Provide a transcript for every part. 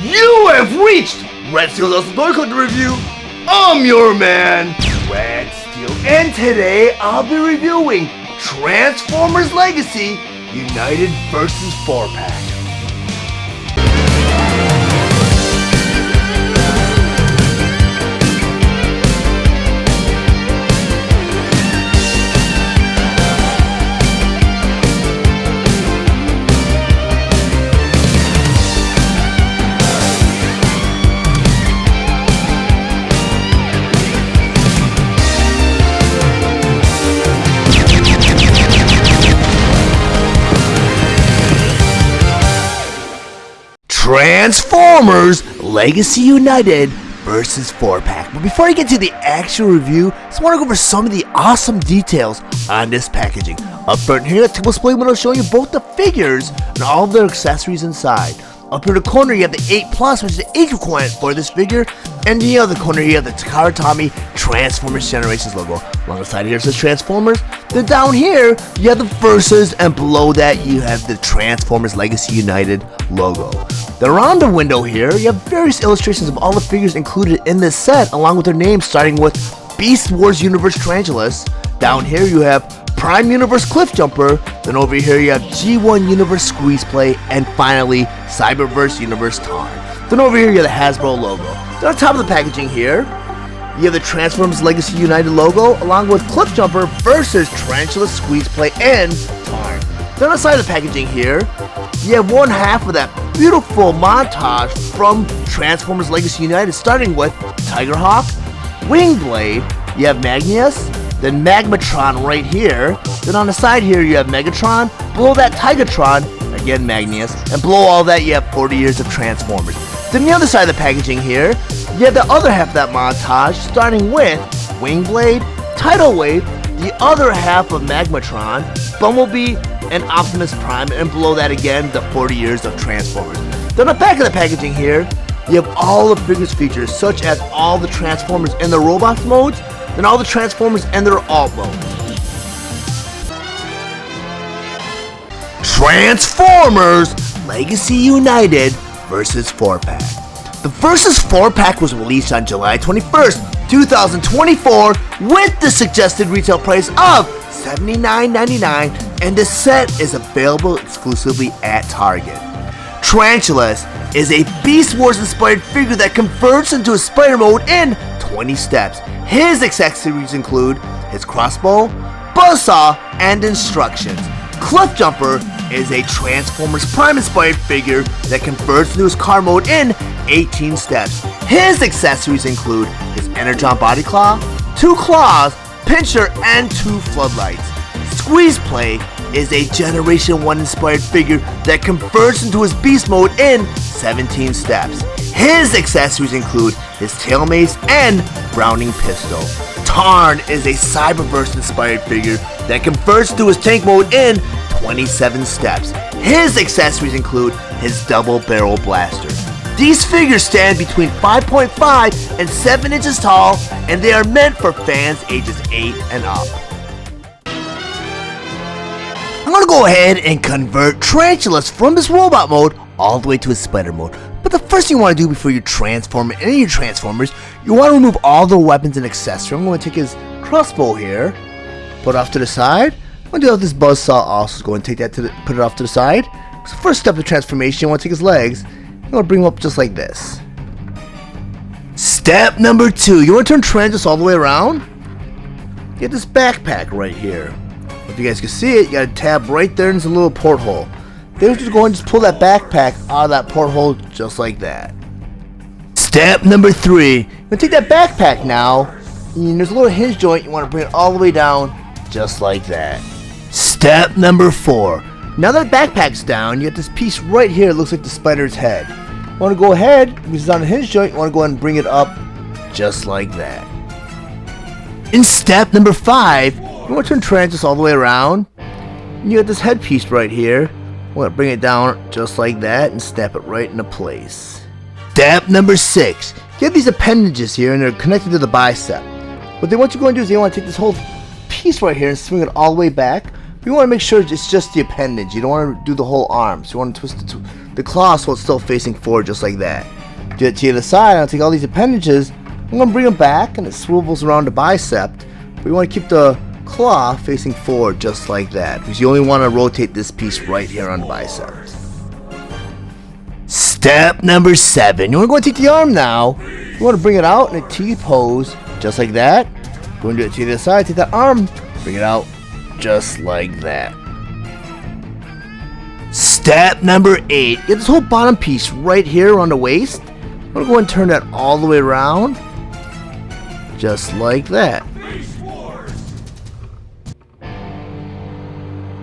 You have reached Red Steele's Toy Collector Review. I'm your man, Red Steele, and today I'll be reviewing Transformers Legacy United vs. 4-Pack. Transformers Legacy United vs. 4-Pack. But before I get to the actual review, I just want to go over some of the awesome details on this packaging. Up front here, the display window showing you both the figures and all of their accessories inside. Up here in the corner, you have the 8+, which is the age requirement for this figure. And in the other corner, you have the Takara Tomy Transformers Generations logo. Along the side here, it says Transformers. Then down here, you have the Versus, and below that, you have the Transformers Legacy United logo. Then around the window here, you have various illustrations of all the figures included in this set, along with their names, starting with Beast Wars Universe Tarantulas. Down here, you have Prime Universe Cliffjumper. Then over here, you have G1 Universe Squeezeplay, and finally, Cyberverse Universe Tarn. Then over here, you have the Hasbro logo. Then on top of the packaging here, you have the Transformers Legacy United logo, along with Cliffjumper versus Tarantulas, Squeezeplay, and Tarn. Then on the side of the packaging here, you have one half of that beautiful montage from Transformers Legacy United, starting with Tigerhawk, Wingblade, you have Magnus, then Magmatron right here. Then on the side here, you have Megatron. Below that, Tigatron, again Magnus. And below all that, you have 40 years of Transformers. Then the other side of the packaging here, you have the other half of that montage, starting with Wingblade, Tidal Wave, the other half of Magmatron, Bumblebee, and Optimus Prime. And below that again, the 40 years of Transformers. Then on the back of the packaging here, you have all the biggest features, such as all the Transformers in the Robots modes, and all the Transformers and their alt mode. Transformers Legacy United vs. 4-Pack. The Versus 4-Pack was released on July 21st, 2024 with the suggested retail price of $79.99, and the set is available exclusively at Target. Tarantulas is a Beast Wars inspired figure that converts into a spider mode in 20 steps. His accessories include his crossbow, buzzsaw, and instructions. Cliffjumper is a Transformers Prime inspired figure that converts into his car mode in 18 steps. His accessories include his Energon body claw, 2 claws, pincher, and 2 floodlights. Squeezeplay is a Generation 1 inspired figure that converts into his beast mode in 17 steps. His accessories include his tail mace and Browning pistol. Tarn is a Cyberverse inspired figure that converts to his tank mode in 27 steps. His accessories include his double barrel blaster. These figures stand between 5.5 and 7 inches tall, and they are meant for fans ages 8 and up. I'm going to go ahead and convert Tarantulas from his robot mode all the way to his spider mode. But the first thing you want to do before you transform any of your Transformers, you want to remove all the weapons and accessories. I'm going to take his crossbow here, put it off to the side. I'm going to do it with this buzzsaw also. Go and take that put it off to the side. So first step of transformation, you want to take his legs. I'm going to bring them up just like this. Step number 2, you want to turn Tarantulas all the way around. Get this backpack right here. If you guys can see it, you got a tab right there and there's a little porthole. Then you just go and just pull that backpack out of that porthole just like that. Step number 3, you're going to take that backpack now, and there's a little hinge joint, you want to bring it all the way down just like that. Step number 4, now that backpack's down, you got this piece right here that looks like the spider's head. You want to go ahead, because it's on a hinge joint, you want to go ahead and bring it up just like that. In step number 5, you want to turn Tarantulas all the way around, and you got this headpiece right here. We're going to bring it down just like that and snap it right into place. Step number 6. You have these appendages here and they're connected to the bicep. What they want you to go and do is they want to take this whole piece right here and swing it all the way back. You want to make sure it's just the appendage. You don't want to do the whole arm. So you want to twist the claw so it's still facing forward just like that. Do it to the other side. I'll take all these appendages. I'm going to bring them back and it swivels around the bicep. But you want to keep the claw facing forward just like that, because you only want to rotate this piece right here on the bicep. Step number 7. You want to go and take the arm now. You want to bring it out in a T pose just like that. Go and do it to the other side. Take that arm, bring it out just like that. Step number 8. Get this whole bottom piece right here on the waist. I'm going to go and turn that all the way around just like that.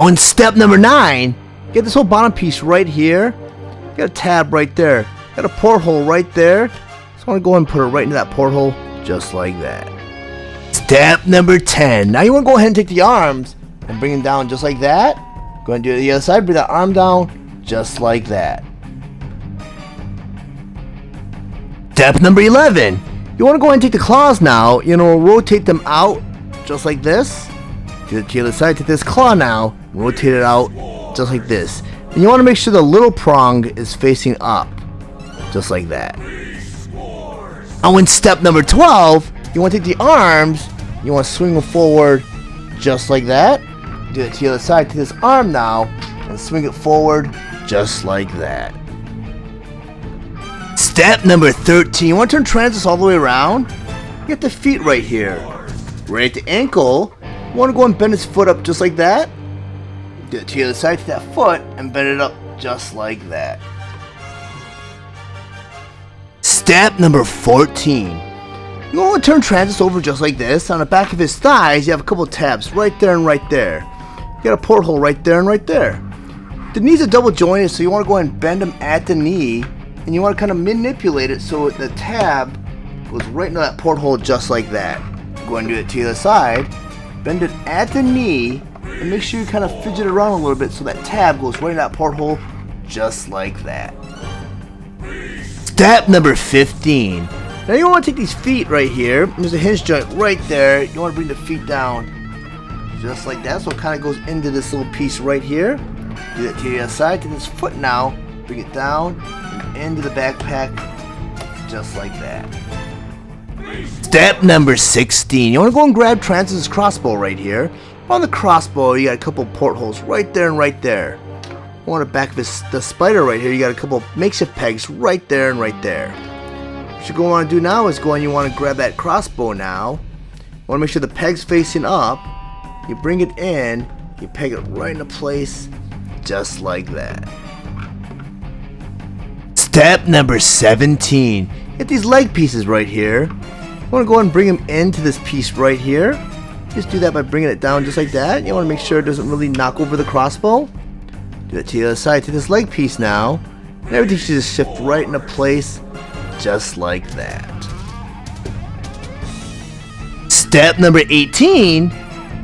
On step number 9, get this whole bottom piece right here. Got a tab right there. Got a porthole right there. So I want to go and put it right into that porthole just like that. Step number 10. Now you want to go ahead and take the arms and bring them down just like that. Go ahead and do it the other side. Bring that arm down just like that. Step number 11. You want to go ahead and take the claws now. Rotate them out just like this. Do it to the other side. Take this claw now. Rotate it out just like this. And you want to make sure the little prong is facing up just like that. Now in step number 12, you want to take the arms. You want to swing them forward just like that. Do it to the other side. Take this arm now and swing it forward just like that. Step number 13. You want to turn Tarantulas all the way around. You get the feet right here. Right at the ankle. You want to go and bend his foot up just like that. Do it to the other side, to that foot, and bend it up just like that. Step number 14. You want to turn Tarantulas over just like this. On the back of his thighs, you have a couple tabs right there and right there. You got a porthole right there and right there. The knees are double jointed, so you want to go ahead and bend them at the knee, and you want to kind of manipulate it so the tab goes right into that porthole just like that. Go ahead and do it to the other side. Bend it at the knee. And make sure you kind of fidget around a little bit so that tab goes right in that porthole just like that. Step number 15. Now you want to take these feet right here. There's a hinge joint right there. You want to bring the feet down just like that, so it kind of goes into this little piece right here. Do that to the other side. Take this foot now. Bring it down and into the backpack just like that. Step number 16. You want to go and grab Tarantulas' crossbow right here. On the crossbow, you got a couple portholes right there and right there. On the back of the spider right here, you got a couple makeshift pegs right there and right there. What you're going to want to do now is you want to grab that crossbow now. You want to make sure the peg's facing up. You bring it in, you peg it right into place, just like that. Step number 17. Get these leg pieces right here. You want to go ahead and bring them into this piece right here. Just do that by bringing it down just like that. You want to make sure it doesn't really knock over the crossbow. Do it to the other side. To this leg piece now. And everything should just shift right into place just like that. Step number 18. You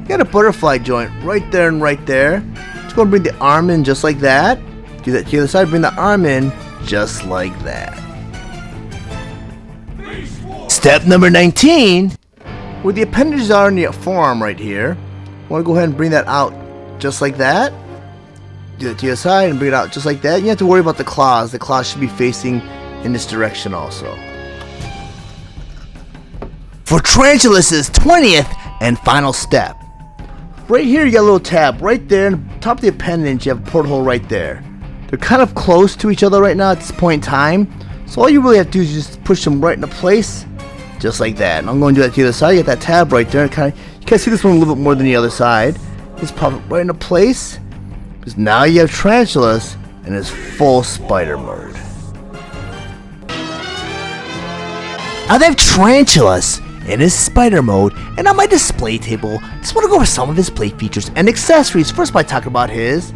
got a butterfly joint right there and right there. Just go and bring the arm in just like that. Do that to the other side. Bring the arm in just like that. Step number 19. Where the appendages are in the forearm right here, I want to go ahead and bring that out just like that. Do it to your side and bring it out just like that. You don't have to worry about the claws. The claws should be facing in this direction also. For Tarantulas' 20th and final step. Right here you got a little tab right there, and top of the appendage you have a porthole right there. They're kind of close to each other right now at this point in time. So all you really have to do is just push them right into place. Just like that. And I'm going to do that to the other side. You got that tab right there. You can see this one a little bit more than the other side. Just pop it right into place. Because now you have Tarantulas in his full spider mode. Now they have Tarantulas in his spider mode. And on my display table, just want to go over some of his play features and accessories. First by talking about his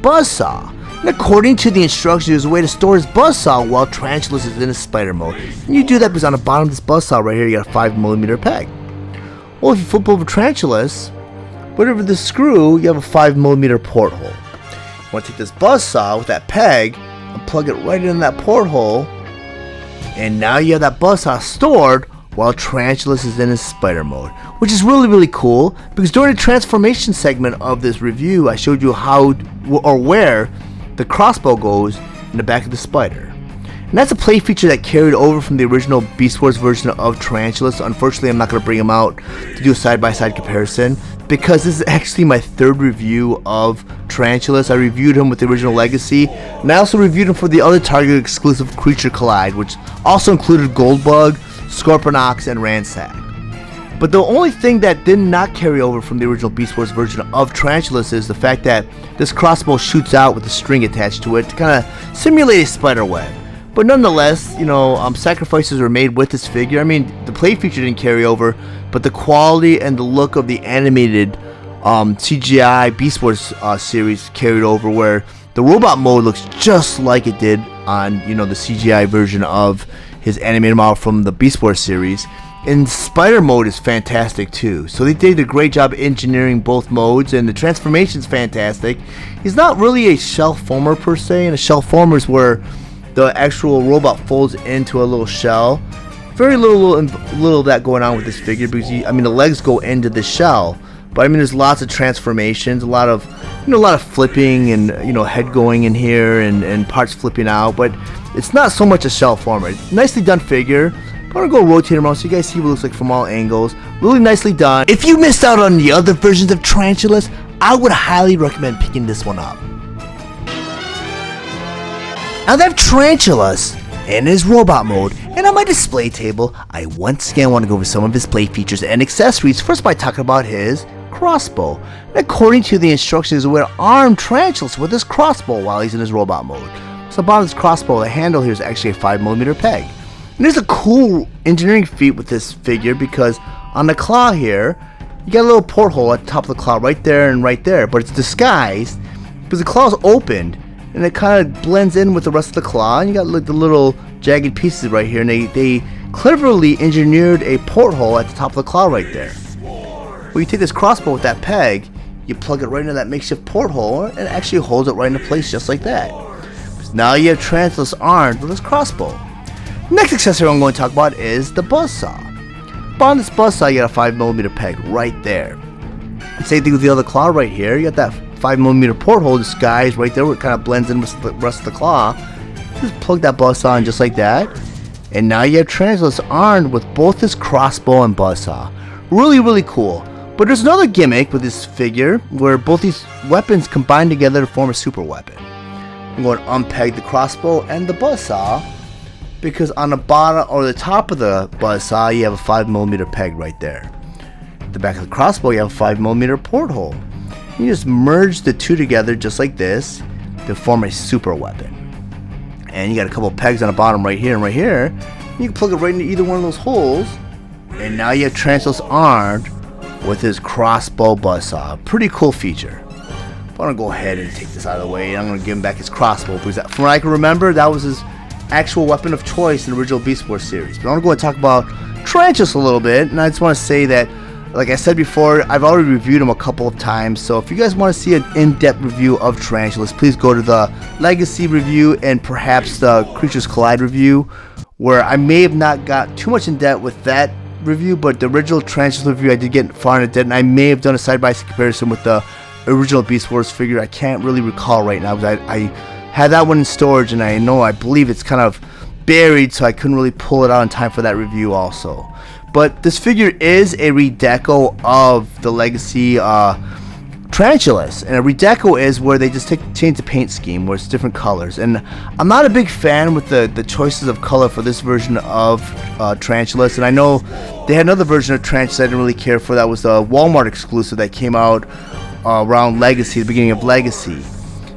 buzzsaw. And according to the instructions, there's a way to store his buzzsaw while Tarantulas is in his spider mode. And you do that because on the bottom of this buzzsaw right here, you got a 5mm peg. Well, if you flip over Tarantulas, whatever the screw, you have a 5mm porthole. You want to take this buzzsaw with that peg and plug it right in that porthole. And now you have that buzzsaw stored while Tarantulas is in his spider mode. Which is really, really cool, because during the transformation segment of this review, I showed you how or where the crossbow goes, and the back of the spider. And that's a play feature that carried over from the original Beast Wars version of Tarantulas. Unfortunately, I'm not going to bring them out to do a side-by-side comparison, because this is actually my third review of Tarantulas. I reviewed him with the original Legacy, and I also reviewed him for the other Target exclusive Creature Collide, which also included Goldbug, Scorponok, and Ransack. But the only thing that did not carry over from the original Beast Wars version of Tarantulas is the fact that this crossbow shoots out with a string attached to it to kind of simulate a spider web. But nonetheless, you know, sacrifices were made with this figure. I mean, the play feature didn't carry over, but the quality and the look of the animated CGI Beast Wars series carried over, where the robot mode looks just like it did on, you know, the CGI version of his animated model from the Beast Wars series. And Spider mode is fantastic too. So they did a great job engineering both modes, and the transformation's fantastic. He's not really a shell former per se, and a shell former is where the actual robot folds into a little shell. Very little of that going on with this figure, because the legs go into the shell, but I mean there's lots of transformations, a lot of flipping, and head going in here and parts flipping out, but it's not so much a shell former. Nicely done figure. I'm gonna go rotate him around so you guys see what it looks like from all angles. Really nicely done. If you missed out on the other versions of Tarantulas, I would highly recommend picking this one up. Now that I have Tarantulas in his robot mode, and on my display table, I once again want to go over some of his play features and accessories, first by talking about his crossbow. And according to the instructions, he will arm Tarantulas with his crossbow while he's in his robot mode. So about his crossbow, the handle here is actually a 5mm peg. And there's a cool engineering feat with this figure, because on the claw here, you got a little porthole at the top of the claw right there and right there, but it's disguised because the claw is opened, and it kind of blends in with the rest of the claw, and you got like the little jagged pieces right here, and they cleverly engineered a porthole at the top of the claw right there. Well, you take this crossbow with that peg, you plug it right into that makeshift porthole, and it actually holds it right into place just like that. So now you have Tarantulas armed with this crossbow. Next accessory I'm going to talk about is the buzzsaw. On this buzzsaw, you got a 5mm peg right there. Same thing with the other claw right here. You got that 5mm porthole disguised right there where it kind of blends in with the rest of the claw. Just plug that buzzsaw in just like that. And now you have Tarantulas armed with both this crossbow and buzzsaw. Really, really cool. But there's another gimmick with this figure where both these weapons combine together to form a super weapon. I'm going to unpeg the crossbow and the buzzsaw, because on the bottom or the top of the buzzsaw you have a 5mm peg right there. At the back of the crossbow you have a 5mm porthole. You just merge the two together just like this to form a super weapon. And you got a couple pegs on the bottom right here and right here. You can plug it right into either one of those holes, and now you have Tarantulas armed with his crossbow buzzsaw. Pretty cool feature. I'm gonna go ahead and take this out of the way, and I'm gonna give him back his crossbow, because from what I can remember, that was his actual weapon of choice in the original Beast Wars series. But I want to go and talk about Tarantulas a little bit, and I just want to say that, like I said before, I've already reviewed him a couple of times, so if you guys want to see an in-depth review of Tarantulas, please go to the Legacy review and perhaps the Creatures Collide review, where I may have not got too much in depth with that review, but the original Tarantulas review I did get far in depth, and I may have done a side-by-side comparison with the original Beast Wars figure. I can't really recall right now, because I had that one in storage, and I believe it's kind of buried, so I couldn't really pull it out in time for that review also. But this figure is a redeco of the Legacy Tarantulas, and a redeco is where they just change the paint scheme, where it's different colors. And I'm not a big fan with the choices of color for this version of Tarantulas, and I know they had another version of Tarantulas I didn't really care for. That was the Walmart exclusive that came out around Legacy, the beginning of Legacy.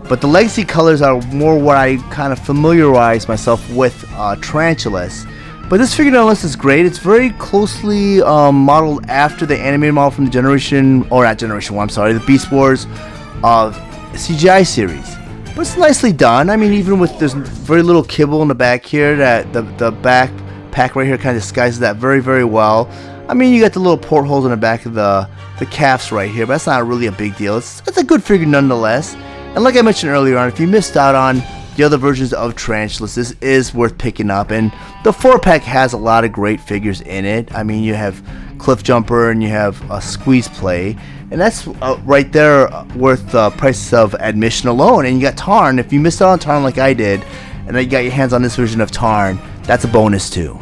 But the Legacy colors are more what I kind of familiarize myself with Tarantulas. But this figure nonetheless is great. It's very closely modeled after the animated model from the the Beast Wars CGI series. But it's nicely done. I mean, even with there's very little kibble in the back here, that the backpack right here kind of disguises that very, very well. I mean, you got the little portholes in the back of the calves right here, but that's not really a big deal. It's a good figure nonetheless. And like I mentioned earlier on, if you missed out on the other versions of Tarantulas, this is worth picking up. And the 4-pack has a lot of great figures in it. I mean, you have Cliffjumper and you have Squeezeplay, and that's right there worth the price of admission alone. And you got Tarn. If you missed out on Tarn like I did, and then you got your hands on this version of Tarn. That's a bonus too.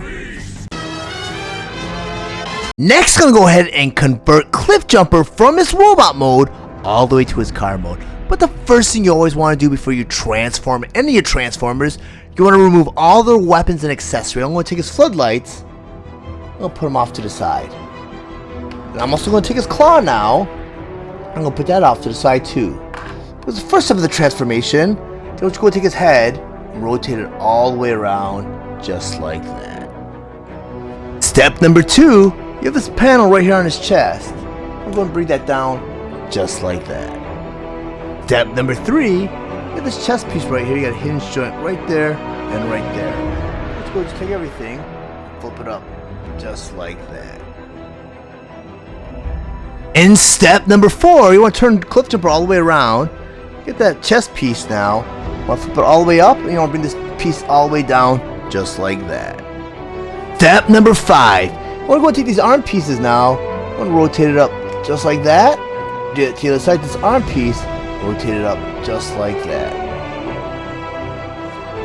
Next, I'm gonna go ahead and convert Cliffjumper from his robot mode all the way to his car mode. But the first thing you always want to do before you transform any of your Transformers, you want to remove all their weapons and accessories. I'm going to take his floodlights, I'm going to put them off to the side. And I'm also going to take his claw now, I'm going to put that off to the side too. Because the first step of the transformation, then we're going to take his head and rotate it all the way around, just like that. Step number 2, you have this panel right here on his chest. I'm going to bring that down, just like that. Step number 3, you have this chest piece right here, you got a hinge joint right there and right there. Let's go just take everything, flip it up, just like that. In step number 4, you want to turn Cliffjumper all the way around, get that chest piece now, you want to flip it all the way up, and you want to bring this piece all the way down, just like that. Step number 5, you want to go and take these arm pieces now, you want to rotate it up, just like that, do it to the other side, this arm piece, rotate it up just like that.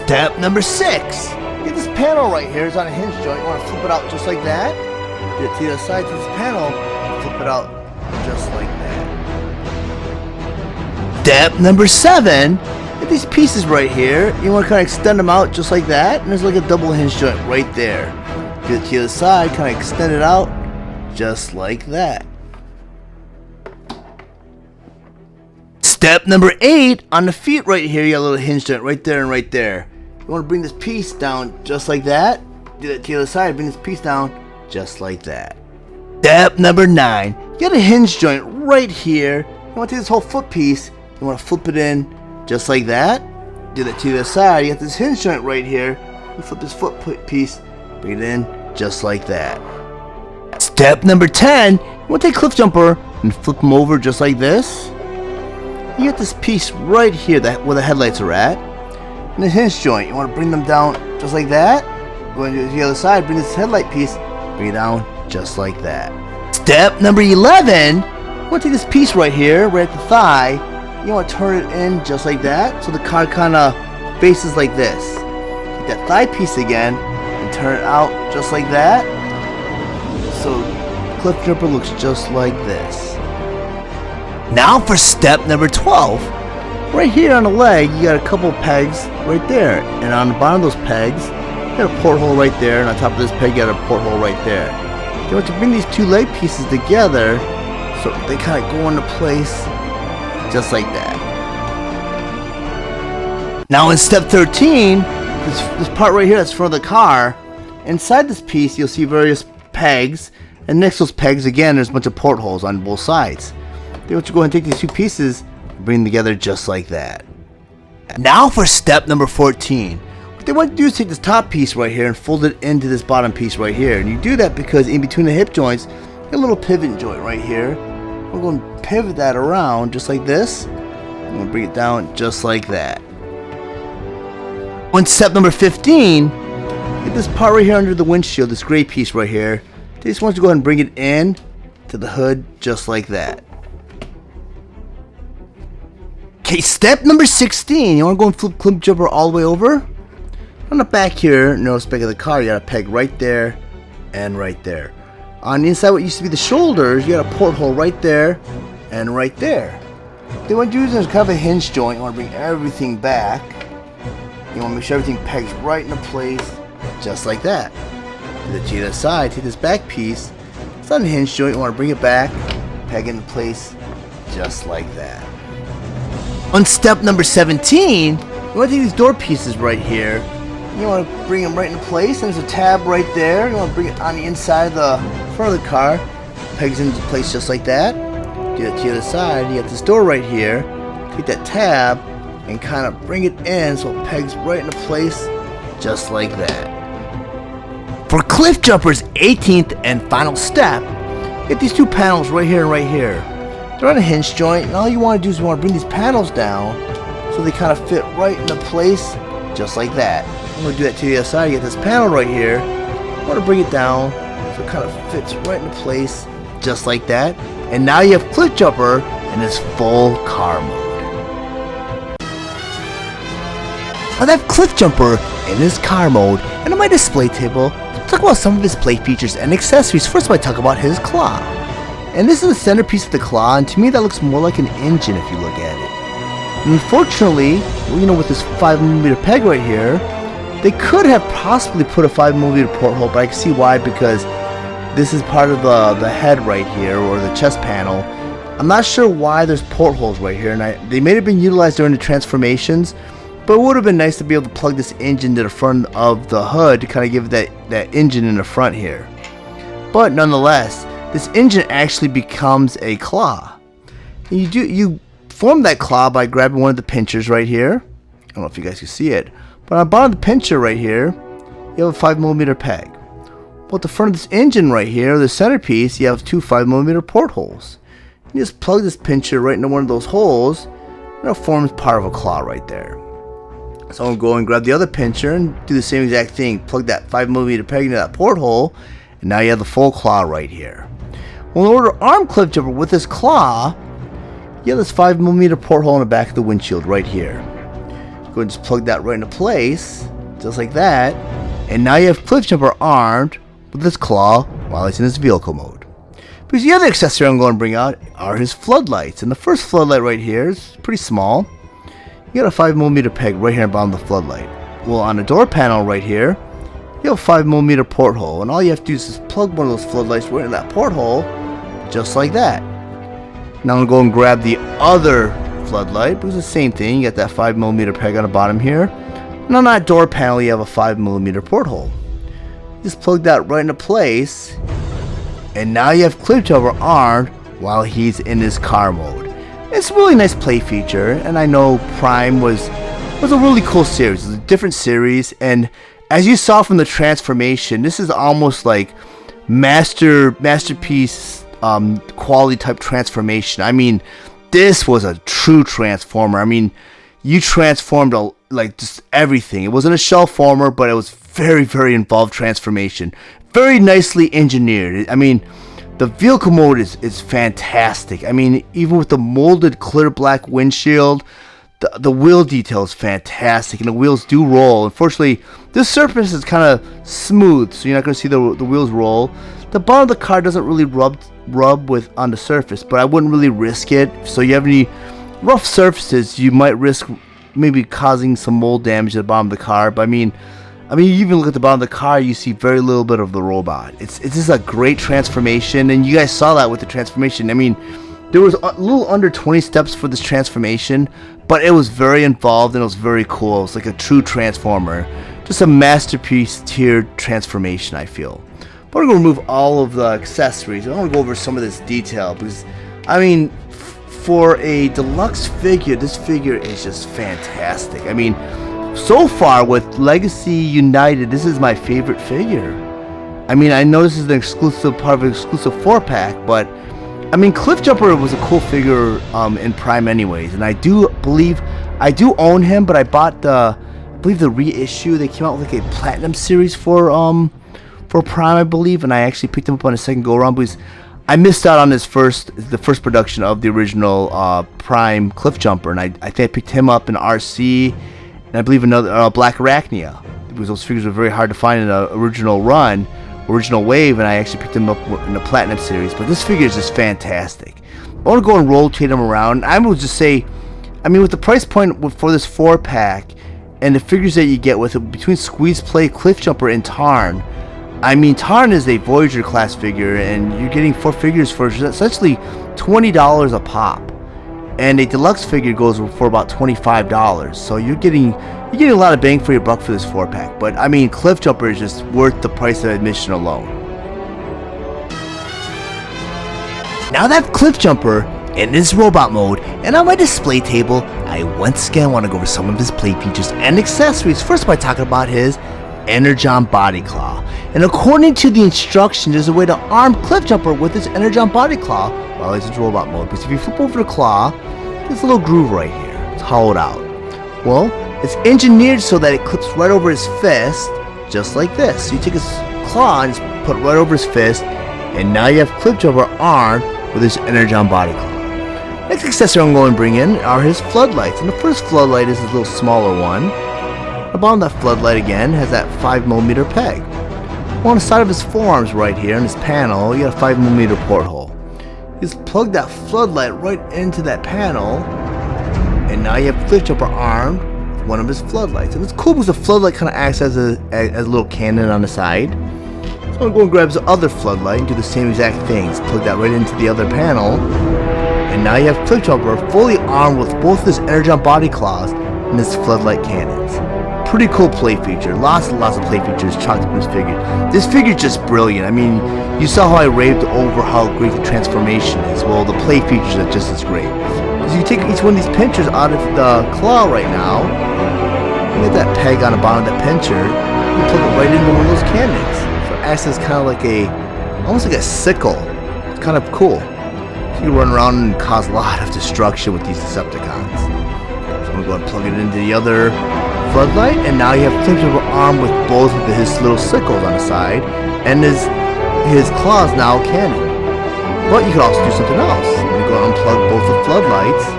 Step number 6. Get this panel right here. It's on a hinge joint. You want to flip it out just like that. Get it to the other side to this panel. Flip it out just like that. Step number 7. Get these pieces right here. You want to kind of extend them out just like that. And there's like a double hinge joint right there. Get it to the other side. Kind of extend it out just like that. Step number 8, on the feet right here, you got a little hinge joint right there and right there. You want to bring this piece down just like that. Do that to the other side, bring this piece down just like that. Step number 9, you got a hinge joint right here. You want to take this whole foot piece, you want to flip it in just like that. Do that to the other side, you got this hinge joint right here. You flip this foot piece, bring it in just like that. Step number 10, you want to take Cliffjumper and flip him over just like this. You get this piece right here where the headlights are at. And the hinge joint, you want to bring them down just like that. Going to the other side, bring this headlight piece, bring it down just like that. Step number 11, you want to take this piece right here, right at the thigh. You want to turn it in just like that, so the car kind of faces like this. Take that thigh piece again, and turn it out just like that. So Cliffjumper looks just like this. Now for step number 12. Right here on the leg, you got a couple pegs right there. And on the bottom of those pegs, you got a porthole right there. And on top of this peg, you got a porthole right there. You want to bring these two leg pieces together so they kind of go into place just like that. Now in step 13, this part right here that's for the car, inside this piece, you'll see various pegs. And next to those pegs, again, there's a bunch of portholes on both sides. Then what you go ahead and take these two pieces and bring them together just like that. Now for step number 14. What they want to do is take this top piece right here and fold it into this bottom piece right here. And you do that because in between the hip joints, you got a little pivot joint right here. We're going to pivot that around just like this. I'm going to bring it down just like that. On step number 15, get this part right here under the windshield, this gray piece right here. They just want to go ahead and bring it in to the hood just like that. Okay, step number 16. You want to go and flip Cliffjumper all the way over? On the back here, notice back of the car, you got a peg right there and right there. On the inside, what used to be the shoulders, you got a porthole right there and right there. What they want to do is there's kind of a hinge joint. You want to bring everything back. You want to make sure everything pegs right into place, just like that. To the other side, take this back piece. It's on the hinge joint. You want to bring it back, peg it into place, just like that. On step number 17, you want to take these door pieces right here. You want to bring them right into place, and there's a tab right there. You want to bring it on the inside of the front of the car, pegs into place just like that. Do that to the other side. You got this door right here. Take that tab and kind of bring it in so it pegs right into place just like that. For Cliffjumper's 18th and final step, get these two panels right here and right here. They're on a hinge joint, and all you want to do is you want to bring these panels down so they kind of fit right into place just like that. I'm going to do that to the other side. You get this panel right here. I want to bring it down so it kind of fits right into place just like that. And now you have Cliffjumper in his full car mode. Now that Cliffjumper in his car mode, and on my display table, let's talk about some of his play features and accessories. First, I talk about his claw. And this is the centerpiece of the claw, and to me that looks more like an engine if you look at it. And unfortunately, you know, with this 5mm peg right here, they could have possibly put a 5mm porthole, but I can see why, because this is part of the head right here, or the chest panel. I'm not sure why there's portholes right here, and they may have been utilized during the transformations, but it would have been nice to be able to plug this engine to the front of the hood to kind of give that engine in the front here. But nonetheless, this engine actually becomes a claw. And you form that claw by grabbing one of the pinchers right here. I don't know if you guys can see it, but on the bottom of the pincher right here, you have a 5mm peg. Well, at the front of this engine right here, the centerpiece, you have two 5mm portholes. You just plug this pincher right into one of those holes, and it forms part of a claw right there. So I'll go and grab the other pincher and do the same exact thing. Plug that 5mm peg into that porthole, and now you have the full claw right here. Well, in order to arm Cliffjumper with this claw, you have this 5mm porthole in the back of the windshield right here. Go and just plug that right into place, just like that, and now you have Cliffjumper armed with this claw while he's in his vehicle mode. Because the other accessory I'm going to bring out are his floodlights, and the first floodlight right here is pretty small. You got a 5mm peg right here on the bottom of the floodlight. Well, on the door panel right here, you have a 5mm porthole, and all you have to do is just plug one of those floodlights right in that porthole, just like that. Now I'm going to go and grab the other floodlight, because it's the same thing. You got that 5mm peg on the bottom here, and on that door panel you have a 5mm porthole. Just plug that right into place, and now you have Cliffjumper armed while he's in his car mode. It's a really nice play feature, and I know Prime was a really cool series. It was a different series, and as you saw from the transformation, this is almost like masterpiece quality type transformation. I mean, this was a true transformer. I mean, you transformed like just everything. It wasn't a shell former, but it was very, very involved transformation. Very nicely engineered. I mean, the vehicle mode is fantastic. I mean, even with the molded clear black windshield, the wheel detail is fantastic, and the wheels do roll. Unfortunately, this surface is kind of smooth, so you're not going to see the wheels roll. The bottom of the car doesn't really rub with on the surface, but I wouldn't really risk it. So you have any rough surfaces, you might risk maybe causing some mold damage at the bottom of the car. But I mean, you even look at the bottom of the car, you see very little bit of the robot. It's just a great transformation, and you guys saw that with the transformation. I mean, there was a little under 20 steps for this transformation, but it was very involved and it was very cool. It was like a true transformer. Just a masterpiece tiered transformation, I feel. But we're going to remove all of the accessories. I want to go over some of this detail because, I mean, for a deluxe figure, this figure is just fantastic. I mean, so far with Legacy United, this is my favorite figure. I mean, I know this is an exclusive part of an exclusive 4-pack, but I mean, Cliffjumper was a cool figure in Prime anyways, and I do believe I do own him, but I bought I believe the reissue. They came out with like a Platinum series for Prime, I believe, and I actually picked him up on a second go around because I missed out on the first production of the original Prime Cliffjumper, and I think I picked him up in RC, and I believe another Black Arachnia, because those figures were very hard to find in the original wave, and I actually picked him up in the Platinum series. But this figure is just fantastic. I want to go and rotate him around. I would just say, I mean, with the price point for this 4-pack and the figures that you get with it between Squeezeplay, Cliffjumper, and Tarn, I mean, Tarn is a Voyager class figure, and you're getting 4 figures for essentially $20 a pop, and a deluxe figure goes for about $25. So you're getting a lot of bang for your buck for this 4-pack. But I mean, Cliffjumper is just worth the price of admission alone. Now that Cliffjumper in his robot mode and on my display table, I once again want to go over some of his play features and accessories. First by talking about his Energon Body Claw. And according to the instructions, there's a way to arm Cliffjumper with his Energon Body Claw while he's in robot mode. Because if you flip over the claw, there's a little groove right here. It's hollowed out. Well, it's engineered so that it clips right over his fist, just like this. So you take his claw and just put it right over his fist, and now you have Cliffjumper armed with his Energon Body Claw. Next accessory I'm going to bring in are his floodlights. And the first floodlight is this little smaller one. The bottom of that floodlight again has that 5mm peg. On the side of his forearms right here in his panel, you got a 5mm porthole. He's plugged that floodlight right into that panel, and now you have Cliffjumper armed with one of his floodlights. And it's cool because the floodlight kind of acts as a little cannon on the side. So I'm going to go and grab his other floodlight and do the same exact things. Plug that right into the other panel, and now you have Cliffjumper fully armed with both his energon body claws and his floodlight cannons. Pretty cool play feature. Lots and lots of play features chalked up in this figure. This figure's just brilliant. I mean, you saw how I raved over how great the transformation is. Well, the play features are just as great. So you take each one of these pinchers out of the claw right now. You get that peg on the bottom of that pincher. You plug it right into one of those cannons. So it acts as kind of like almost like a sickle. It's kind of cool. So you run around and cause a lot of destruction with these Decepticons. So I'm going to go and plug it into the other floodlight, and now you have Cliffjumper armed with both of his little sickles on the side, and his claws now cannon. But you could also do something else. I'm going to unplug both the floodlights,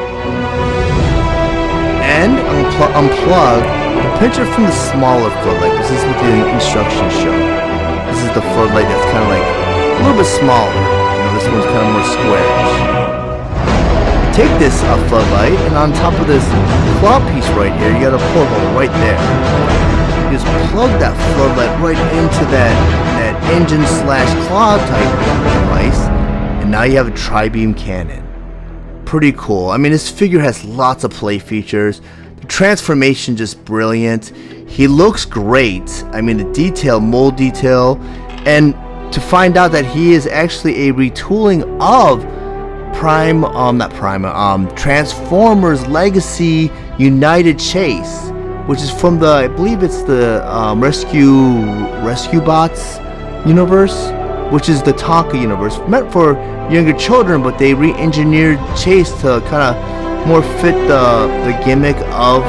and unplug the pincher from the smaller floodlight. This is what the instructions show. This is the floodlight that's kind of like a little bit smaller. You know, this one's kind of more squarish. Take this floodlight, and on top of this claw piece right here, you got a porthole right there. You just plug that floodlight right into that engine slash claw type device, and now you have a tri-beam cannon. Pretty cool. I mean, this figure has lots of play features. The transformation just brilliant. He looks great. I mean, the detail, mold detail, and to find out that he is actually a retooling of Transformers Legacy United Chase, which is from the, I believe it's the Rescue Bots universe, which is the Tonka universe, meant for younger children, but they re-engineered Chase to kind of more fit the gimmick of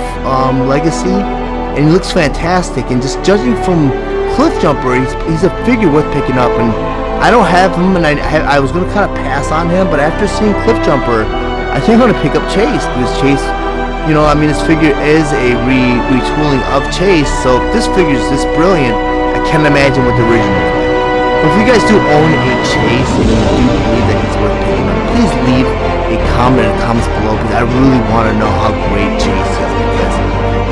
Legacy, and he looks fantastic. And just judging from Cliffjumper, he's a figure worth picking up. And I don't have him, and I was going to kind of pass on him, but after seeing Cliffjumper, I think I'm going to pick up Chase, because Chase, you know, I mean, this figure is a retooling of Chase, so if this figure is this brilliant, I can't imagine what the original is like. But if you guys do own a Chase, and you do believe that he's worth picking up, please leave a comment in the comments below, because I really want to know how great Chase is, because,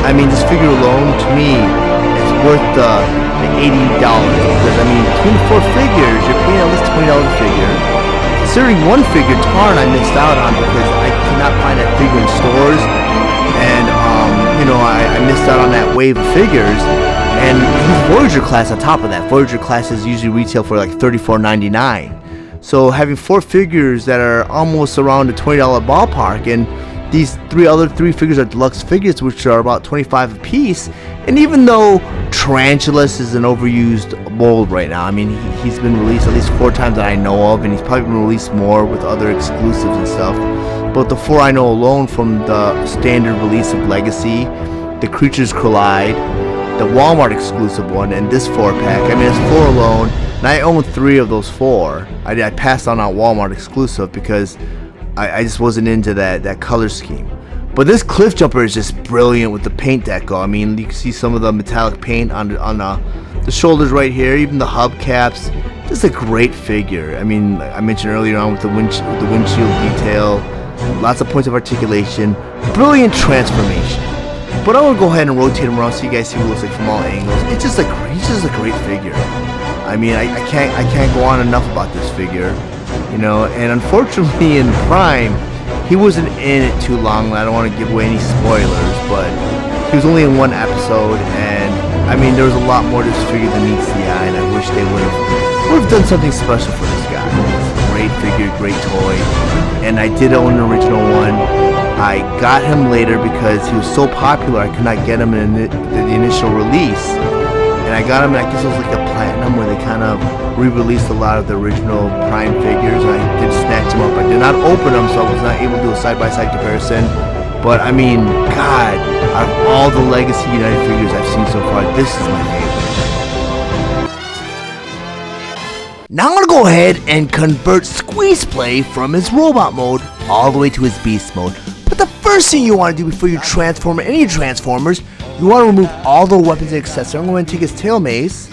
I mean, this figure alone, to me, is worth the $80, because I mean, between 4 figures, you're paying at least $20 a figure. Considering one figure, Tarn, I missed out on because I could not find that figure in stores, and you know, I missed out on that wave of figures. And his Voyager class on top of that. Voyager classes usually retail for like $34.99. So having 4 figures that are almost around the $20 ballpark, and these other three figures are deluxe figures, which are about $25 a piece. And even though Tarantulas is an overused mold right now, I mean, he's been released at least 4 times that I know of, and he's probably been released more with other exclusives and stuff. But the 4 I know alone from the standard release of Legacy, the Creatures Collide, the Walmart exclusive one, and this 4-pack, I mean, it's 4 alone, and I own 3 of those 4. I passed on Walmart exclusive because I just wasn't into that color scheme. But this Cliffjumper is just brilliant with the paint deco. I mean, you can see some of the metallic paint on the shoulders right here, even the hubcaps. Just a great figure. I mean, I mentioned earlier on with the windshield detail, lots of points of articulation, brilliant transformation. But I'm gonna go ahead and rotate him around so you guys see what he looks like from all angles. He's just a great figure. I mean, I can't go on enough about this figure, you know. And unfortunately, in Prime, he wasn't in it too long. I don't want to give away any spoilers, but he was only in 1 episode, and I mean, there was a lot more to this figure than meets the eye, and I wish they would have done something special for this guy. He's a great figure, great toy, and I did own an original one. I got him later because he was so popular I could not get him in the initial release, and I got him, I guess it was like a platinum, where they kind of re-released a lot of the original Prime figures, and I did snatch them up. I did not open them, so I was not able to do a side-by-side comparison, but I mean, God, out of all the Legacy United figures I've seen so far, this is my favorite. Now I'm going to go ahead and convert Squeezeplay from his robot mode all the way to his beast mode. But the first thing you want to do before you transform any Transformers, You want to remove all the weapons and accessories. I'm going to take his tail mace,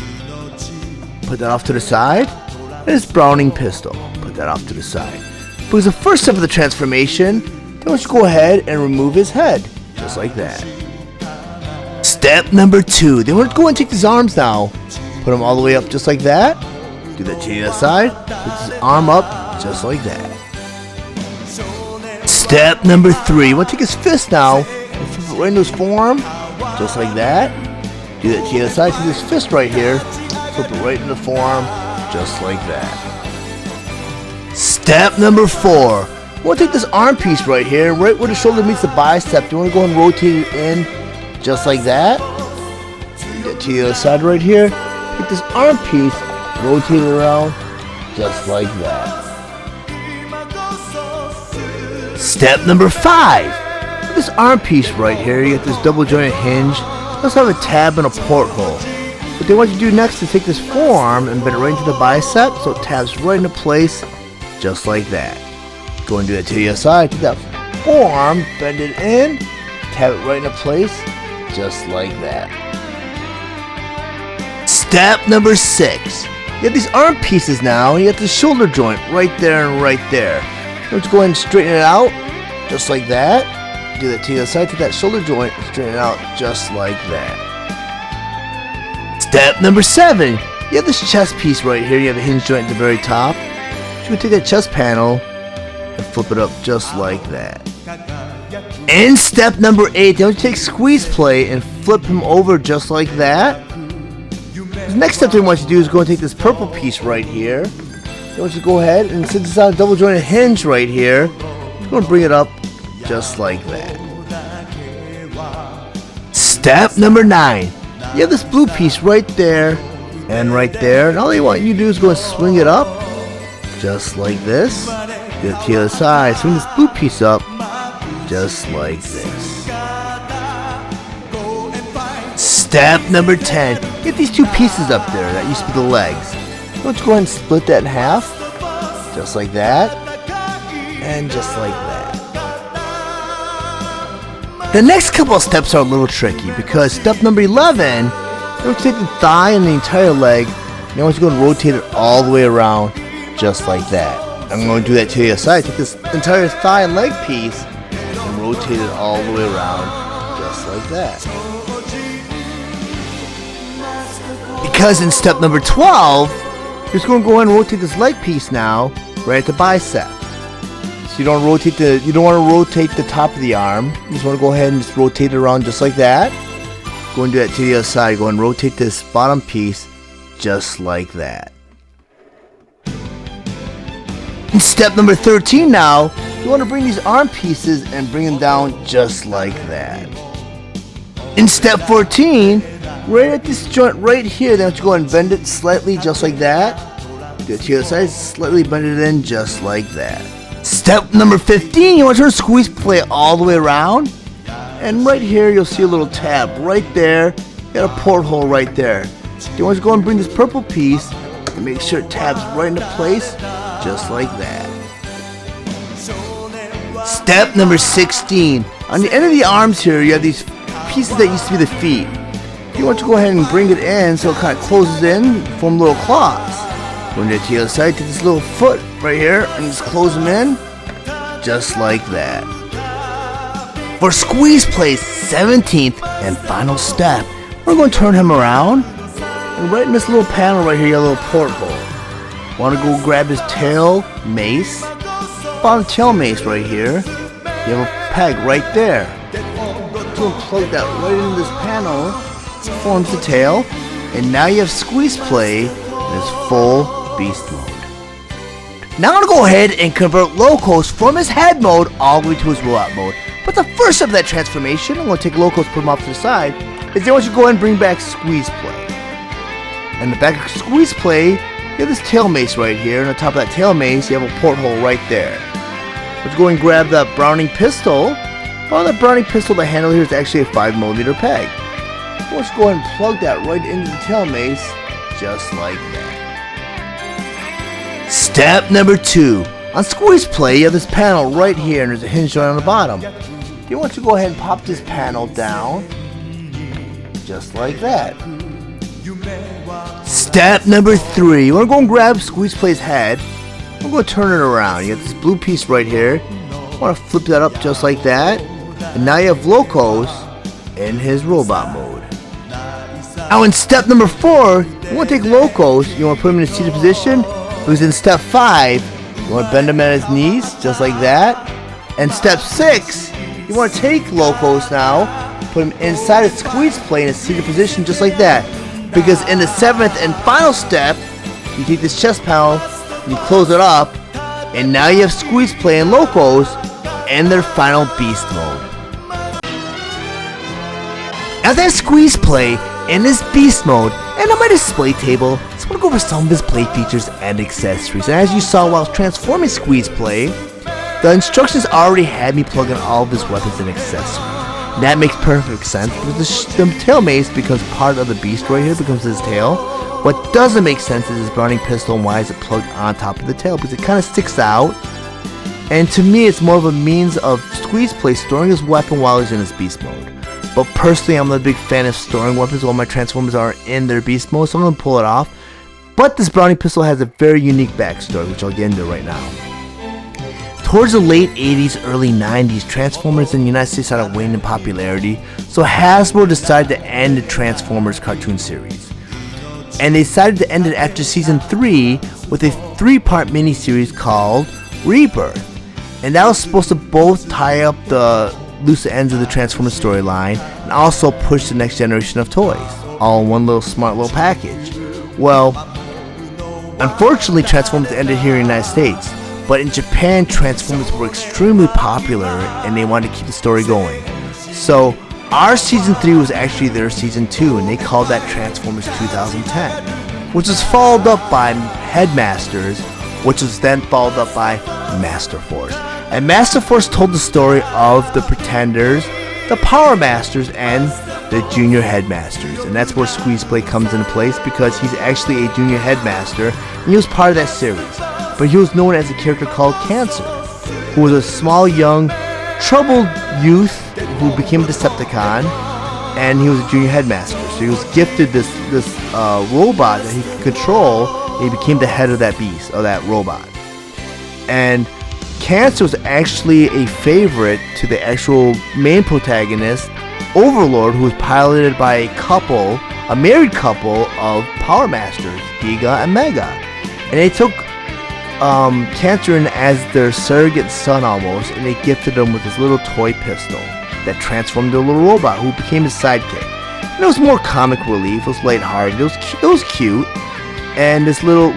put that off to the side, and his Browning pistol, put that off to the side. Because the first step of the transformation, then let's go ahead and remove his head, just like that. Step number 2, then we're going to go and take his arms now, put them all the way up just like that. Do that to the other side, put his arm up just like that. Step number 3, you want to take his fist now, and flip it right into his forearm, just like that. Do that to the other side, take his fist right here, flip it right into the forearm, just like that. Step number 4, you want to take this arm piece right here, right where the shoulder meets the bicep, you want to go and rotate it in, just like that. Do that to the other side right here, take this arm piece, rotate it around, just like that. Step number 5, this arm piece right here, you got this double jointed hinge, let's have a tab and a porthole. What they want you to do next is take this forearm and bend it right into the bicep so it tabs right into place, just like that. Go and do that to the other side, take that forearm, bend it in, tab it right into place, just like that. Step number 6, you have these arm pieces now, and you got the shoulder joint right there and right there. Let's go ahead and straighten it out, just like that. Do that to the other side, take that shoulder joint, straighten it out, just like that. Step number 7, you have this chest piece right here, you have a hinge joint at the very top. So you can take that chest panel and flip it up just like that. And step number 8, you take Squeezeplay and flip him over just like that. The next step they want you to do is go and take this purple piece right here. They want you to go ahead and since it's on a double jointed hinge right here, you're going to bring it up just like that. Step number 9, you have this blue piece right there and right there, and all they want you to do is go and swing it up just like this. Do it to the other side, swing this blue piece up just like this. Step number 10, get these two pieces up there that used to be the legs. Let's go ahead and split that in half, just like that, and just like that. The next couple of steps are a little tricky because step number 11, you take the thigh and the entire leg, and I want you to go and rotate it all the way around, just like that. I'm going to do that to the other side. Take this entire thigh and leg piece and rotate it all the way around, just like that. Because in step number 12, you're just going to go ahead and rotate this leg piece now, right at the bicep. So you don't want to rotate the top of the arm. You just want to go ahead and just rotate it around just like that. Go and do that to the other side. Go and rotate this bottom piece just like that. In step number 13 now, you want to bring these arm pieces and bring them down just like that. In step 14, right at this joint right here, then you go and bend it slightly just like that. Do it to the other side, slightly bend it in just like that. Step number 15, you want to turn Squeezeplay all the way around. And right here, you'll see a little tab right there. You got a porthole right there. You want to go and bring this purple piece and make sure it tabs right into place, just like that. Step number 16, on the end of the arms here, you have these pieces that used to be the feet. You want to go ahead and bring it in so it kind of closes in, form little claws. When you're to the other side, take this little foot right here and just close them in, just like that. For Squeezeplay's 17th and final step, we're going to turn him around, and right in this little panel right here, you have a little porthole. Want to go grab his tail mace, bottom tail mace right here. You have a peg right there. So plug that right into this panel, forms the tail, and now you have Squeezeplay in his full beast mode. Now I'm going to go ahead and convert Locos from his head mode all the way to his robot mode. But the first step of that transformation, I'm going to take Locos, put him off to the side, is they want you to go ahead and bring back Squeezeplay. And the back of Squeezeplay, you have this tail mace right here, and on top of that tail mace, you have a porthole right there. Let's go and grab that Browning pistol. On that Browning pistol, the handle here is actually a 5mm peg. Let's go ahead and plug that right into the tail mace, just like that. Step number 2. On Squeezeplay, you have this panel right here, and there's a hinge joint on the bottom. You want to go ahead and pop this panel down, just like that. Step number 3, you want to go and grab Squeezeplay's head. I'm going to turn it around. You got this blue piece right here. You want to flip that up just like that. And now you have Locos in his robot mode. Now in step number 4, you want to take Locos, you want to put him in a seated position. Because in step 5, you want to bend him at his knees, just like that. And step 6, you want to take Locos now, put him inside of Squeezeplay in a seated position, just like that. Because in the 7th and final step, you take this chest panel, you close it up, and now you have Squeezeplay and Locos in their final beast mode. Now that Squeezeplay in this beast mode, and on my display table, so I'm going to go over some of his play features and accessories. And as you saw while transforming Squeezeplay, the instructions already had me plug in all of his weapons and accessories. That makes perfect sense because the tail mace becomes part of the beast right here, becomes his tail. What doesn't make sense is his Browning pistol and why is it plugged on top of the tail, because it kind of sticks out. And to me, it's more of a means of Squeezeplay storing his weapon while he's in his beast mode. But personally, I'm not a big fan of storing weapons while my Transformers are in their beast mode, so I'm going to pull it off. But this Browning pistol has a very unique backstory, which I'll get into right now. Towards the late 80s, early 90s, Transformers in the United States started waning in popularity, so Hasbro decided to end the Transformers cartoon series. And they decided to end it after season 3 with a 3-part miniseries called Rebirth. And that was supposed to both tie up the loose ends of the Transformers storyline and also push the next generation of toys, all in one little smart little package. Well, unfortunately, Transformers ended here in the United States. But in Japan, Transformers were extremely popular and they wanted to keep the story going. So our season 3 was actually their season 2, and they called that Transformers 2010, which was followed up by Headmasters, which was then followed up by Master Force. And Master Force told the story of the Pretenders, the Power Masters, and the Junior Headmasters. And that's where Squeezeplay comes into place, because he's actually a Junior Headmaster, and he was part of that series. But he was known as a character called Cancer, who was a small, young, troubled youth who became a Decepticon, and he was a Junior Headmaster. So he was gifted this robot that he could control, and he became the head of that beast, of that robot. And Cancer was actually a favorite to the actual main protagonist, Overlord, who was piloted by a married couple of Power Masters, Giga and Mega. And they took Cancer in as their surrogate son almost, and they gifted him with this little toy pistol that transformed into a little robot who became his sidekick. And it was more comic relief, it was lighthearted, it was cute. And this little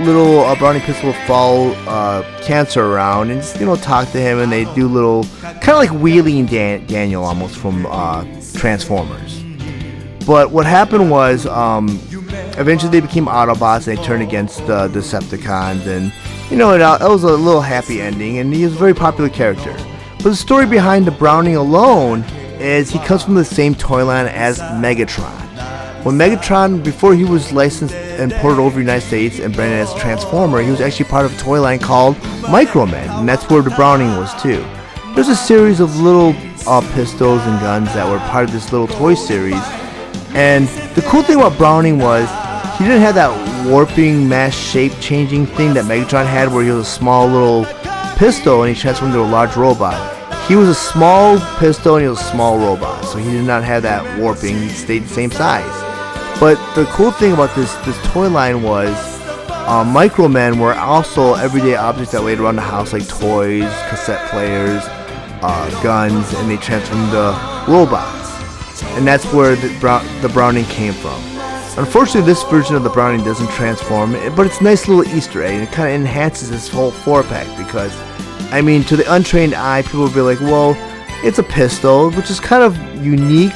Browning pistol would follow Cancer around and just, talk to him, and they do little, kind of like Wheelie and Daniel almost from Transformers. But what happened was, eventually they became Autobots and they turned against the Decepticons, and it was a little happy ending, and he was a very popular character. But the story behind the Browning alone is he comes from the same toy line as Megatron. When Megatron, before he was licensed and ported over to the United States and branded as a Transformer, he was actually part of a toy line called Micromen, and that's where the Browning was too. There's a series of little pistols and guns that were part of this little toy series, and the cool thing about Browning was he didn't have that warping, mass shape changing thing that Megatron had, where he was a small little pistol and he transformed into a large robot. He was a small pistol and he was a small robot, so he did not have that warping, he stayed the same size. But the cool thing about this toy line was Micromen were also everyday objects that laid around the house, like toys, cassette players, guns, and they transformed into robots. And that's where the Browning came from. Unfortunately, this version of the Browning doesn't transform, but it's a nice little Easter egg, and it kind of enhances this whole 4-pack, because, to the untrained eye, people will be like, well, it's a pistol, which is kind of unique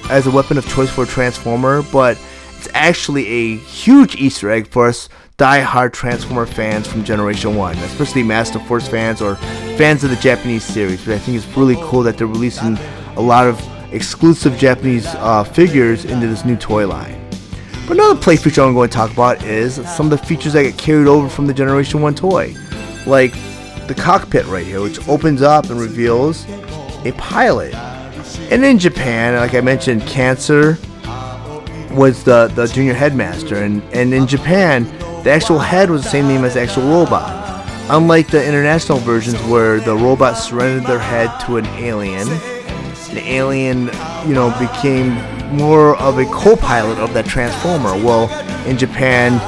as a weapon of choice for a Transformer, but it's actually a huge Easter egg for us die-hard Transformer fans from Generation 1, especially Master Force fans or fans of the Japanese series. But I think it's really cool that they're releasing a lot of exclusive Japanese figures into this new toy line. But another play feature I'm going to talk about is some of the features that get carried over from the Generation 1 toy, like the cockpit right here, which opens up and reveals a pilot. And in Japan, like I mentioned, Cancer, was the junior headmaster, and in Japan, the actual head was the same name as the actual robot. Unlike the international versions where the robot surrendered their head to an alien, the alien, became more of a co-pilot of that transformer. Well, in Japan,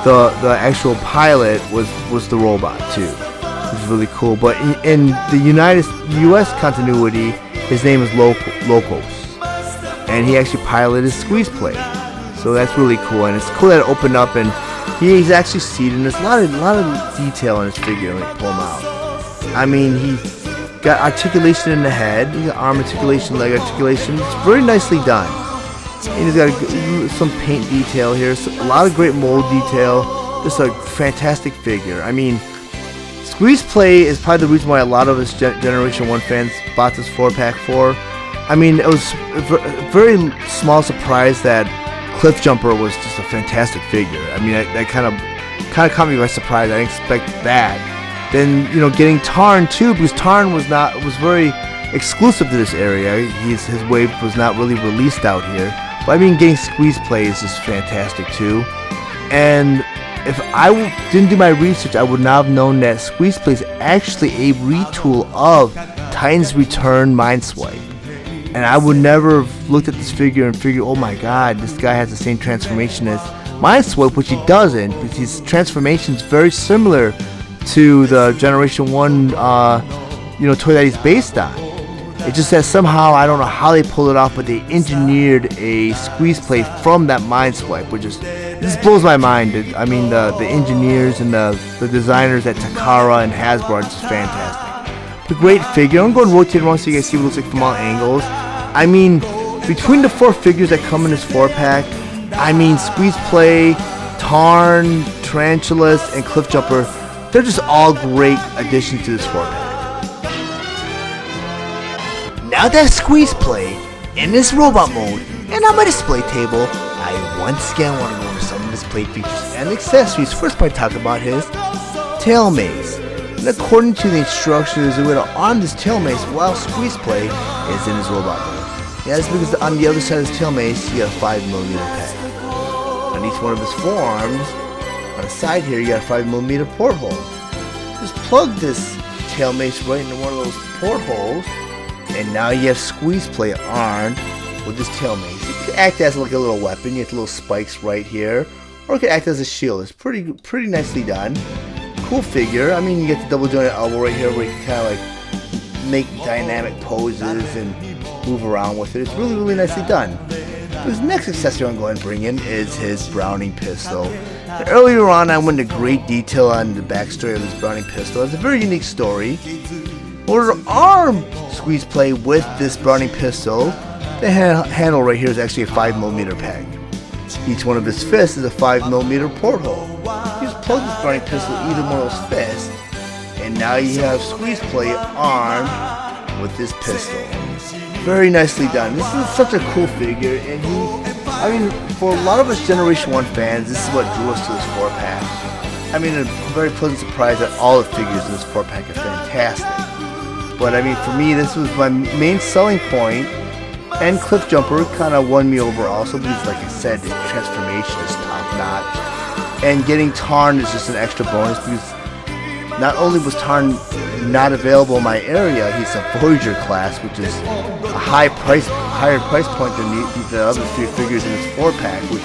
the actual pilot was the robot too, which is really cool. But in the U.S. continuity, his name is Locos, and he actually piloted Squeezeplay. So that's really cool, and it's cool that it opened up and he's actually seated. And there's a lot of detail in his figure. Let me pull him out. I mean, he got articulation in the head, he got arm articulation, leg articulation. It's very nicely done. And he's got some paint detail here, so a lot of great mold detail. Just a fantastic figure. I mean, Squeezeplay is probably the reason why a lot of us Generation 1 fans bought this 4-pack for. I mean, it was a very small surprise that Cliffjumper was just a fantastic figure. I mean, that kind of caught me by surprise. I didn't expect that. Then, getting Tarn too, because Tarn was very exclusive to this area. His wave was not really released out here. But I mean, getting Squeezeplay is just fantastic too. And if I didn't do my research, I would not have known that Squeezeplay is actually a retool of Titan's Return Mindswipe. And I would never have looked at this figure and figured, oh my god, this guy has the same transformation as Mindswipe, which he doesn't, because his transformation is very similar to the Generation 1 toy that he's based on. It just that somehow, I don't know how they pulled it off, but they engineered a Squeezeplay from that Mindswipe, which just blows my mind. I mean, the engineers and the designers at Takara and Hasbro are just fantastic. It's a great figure. I'm going to rotate around so you guys see what it looks like from all angles. I mean, between the 4 figures that come in this 4-pack, I mean, Squeezeplay, Tarn, Tarantulas, and Cliffjumper, they're just all great additions to this 4-pack. Now that Squeezeplay in this robot mode and on my display table, I once again want to go over some of his plate features and accessories. First, I talk about his tail mace. And according to the instructions, we're going to arm this tail mace while Squeezeplay is in his robot mode. Yeah, that's because on the other side of his tail mace, you got a 5mm peg. On each one of his forearms, on the side here, you got a 5mm porthole. Just plug this tail mace right into one of those portholes, and now you have Squeezeplay armed with this tail mace. It can act as like a little weapon. You have the little spikes right here, or it can act as a shield. It's pretty nicely done. Cool figure. I mean, you get the double jointed elbow right here where you can kind of like make dynamic poses and move around with it. It's really nicely done. His next accessory I'm going to bring in is his Browning pistol. And earlier on, I went into great detail on the backstory of this Browning pistol. It's a very unique story. In order to arm Squeezeplay with this Browning pistol, the handle right here is actually a 5mm peg. Each one of his fists is a 5mm porthole. You just plug this Browning pistol in either one of those fists, and now you have Squeezeplay armed with this pistol. Very nicely done. This is such a cool figure, and for a lot of us Generation 1 fans, this is what drew us to this 4-pack. I mean, a very pleasant surprise that all the figures in this 4-pack are fantastic. But I mean, for me, this was my main selling point, and Cliffjumper kind of won me over also because, like I said, the transformation is top notch. And getting Tarn is just an extra bonus because not only was Tarn not available in my area, he's a Voyager class, which is a higher price point than the other 3 figures in this 4-pack, which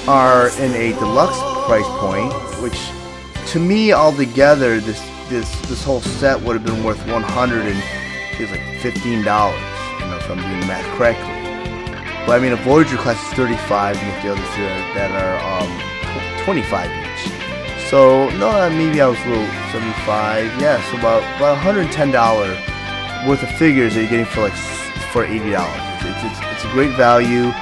are in a deluxe price point. Which, to me, altogether, this whole set would have been worth $100 and feels like $15. If I'm doing the math correctly. But I mean, a Voyager class is $35, and the other 3 that are $25 each. So no, maybe I was a little $75. Yeah, so about $110 worth of figures that you're getting for $80. It's a great value,